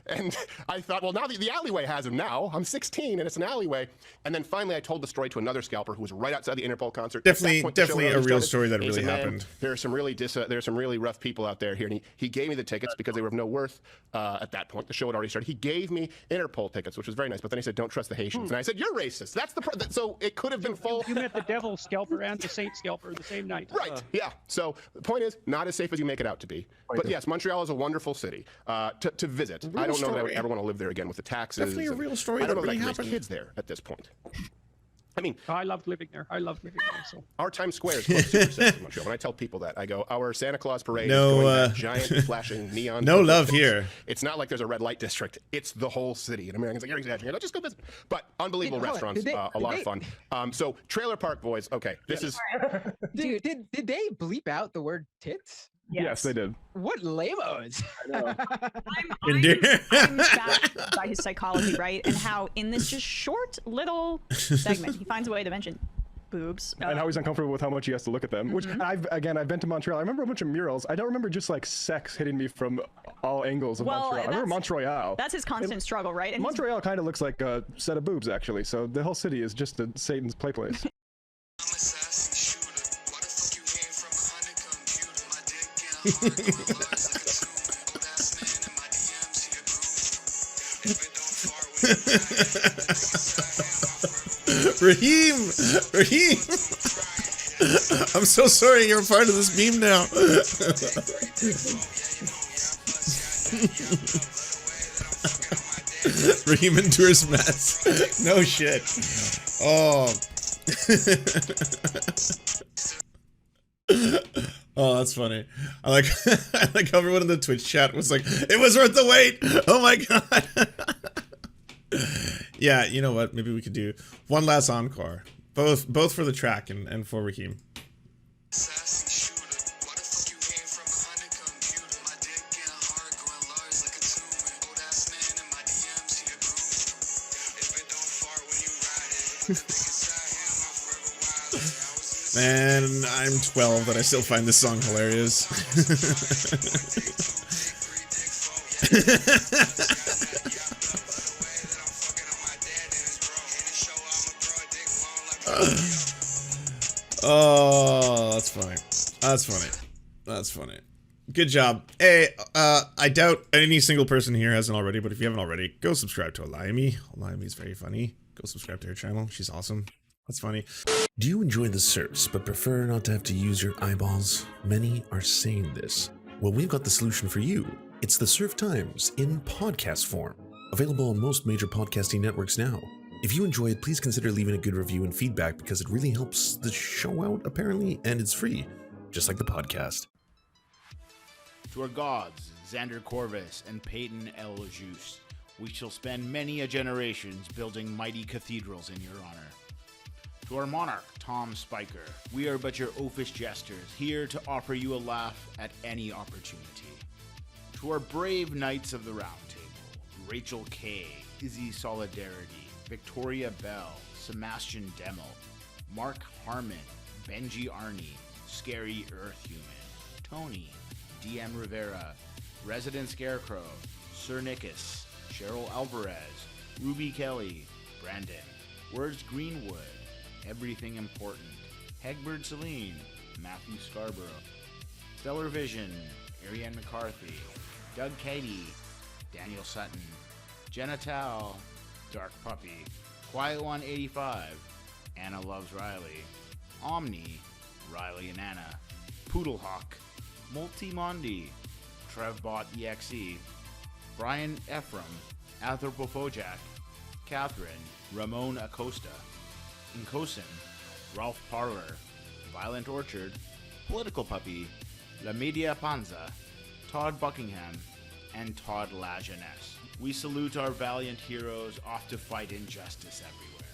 And I thought, well, now the alleyway has him now. I'm 16, and it's an alleyway. And then finally, I told the story to another scalper who was right outside the Interpol concert. Definitely a real story that really happened. There are some really rough people out there here. And he gave me the tickets because they were of no worth at that point. The show had already started. He gave me Interpol tickets, which was very nice. But then he said, don't trust the Haitians. And I said, you're racist. That's so it could have been full. You met the devil scalper and the saint scalper the same night. Right. Yeah. So the point is, not as safe as you make it out to be. But yes, Montreal is a wonderful city to visit. I don't know that I would ever want to live there again with the taxes. Definitely a real story. I don't know that I can raise kids there at this point. I mean, I loved living there. So. Our Times Square is close to super safe in Montreal. When I tell people that, I go, our Santa Claus parade is going that giant flashing neon. No love here. It's not like there's a red light district. It's the whole city. And Americans are like, you're exaggerating. Let's just go visit. But unbelievable restaurants, a lot of fun. So Trailer Park Boys. Okay, this is. Dude, did they bleep out the word tits? Yes, they did. What lamos? I'm baffled by his psychology, right? And how in this just short little segment, he finds a way to mention boobs. And how he's uncomfortable with how much he has to look at them. Which I've been to Montreal. I remember a bunch of murals. I don't remember just like sex hitting me from all angles of Montreal. I remember Montreal. That's his constant struggle, right? And Montreal kind of looks like a set of boobs, actually. So the whole city is just Satan's play place. Raheem! I'm so sorry you're a part of this meme now. Raheem endures mess. No shit. Oh. Oh, that's funny. I like I like how everyone in the Twitch chat was like, it was worth the wait. Oh my god. Yeah, you know what? Maybe we could do one last encore. Both for the track and for Raheem. Man, I'm 12, but I still find this song hilarious. Oh, that's funny. That's funny. That's funny. Good job. Hey, I doubt any single person here hasn't already, but if you haven't already, go subscribe to Alayami. Alayami is very funny. Go subscribe to her channel. She's awesome. That's funny. Do you enjoy the Serfs but prefer not to have to use your eyeballs? Many are saying this. Well, we've got the solution for you. It's the Serf Times in podcast form. Available on most major podcasting networks now. If you enjoy it, please consider leaving a good review and feedback because it really helps the show out, apparently, and it's free, just like the podcast. To our gods, Xander Corvus and Peyton L. Juste, we shall spend many a generations building mighty cathedrals in your honor. To our monarch, Tom Spiker, we are but your oafish jesters, here to offer you a laugh at any opportunity. To our brave knights of the Round Table, Rachel K., Izzy Solidarity, Victoria Bell, Sebastian Demel, Mark Harmon, Benji Arney, Scary Earth Human, Tony, DM Rivera, Resident Scarecrow, Sir Nickus, Cheryl Alvarez, Ruby Kelly, Brandon, Words Greenwood, Everything Important, Hegbert Celine, Matthew Scarborough, Stellar Vision, Ariane McCarthy, Doug Cady, Daniel Sutton, Jenna Tao, Dark Puppy, Quiet One 85, Anna Loves Riley, Omni, Riley and Anna, Poodlehawk, Multimondi, Trevbot EXE, Brian Ephraim, Anthropophojack, Catherine, Ramon Acosta, Incosin, Ralph Parler, Violent Orchard, Political Puppy, La Media Panza, Todd Buckingham, and Todd La Jeunesse. We salute our valiant heroes off to fight injustice everywhere.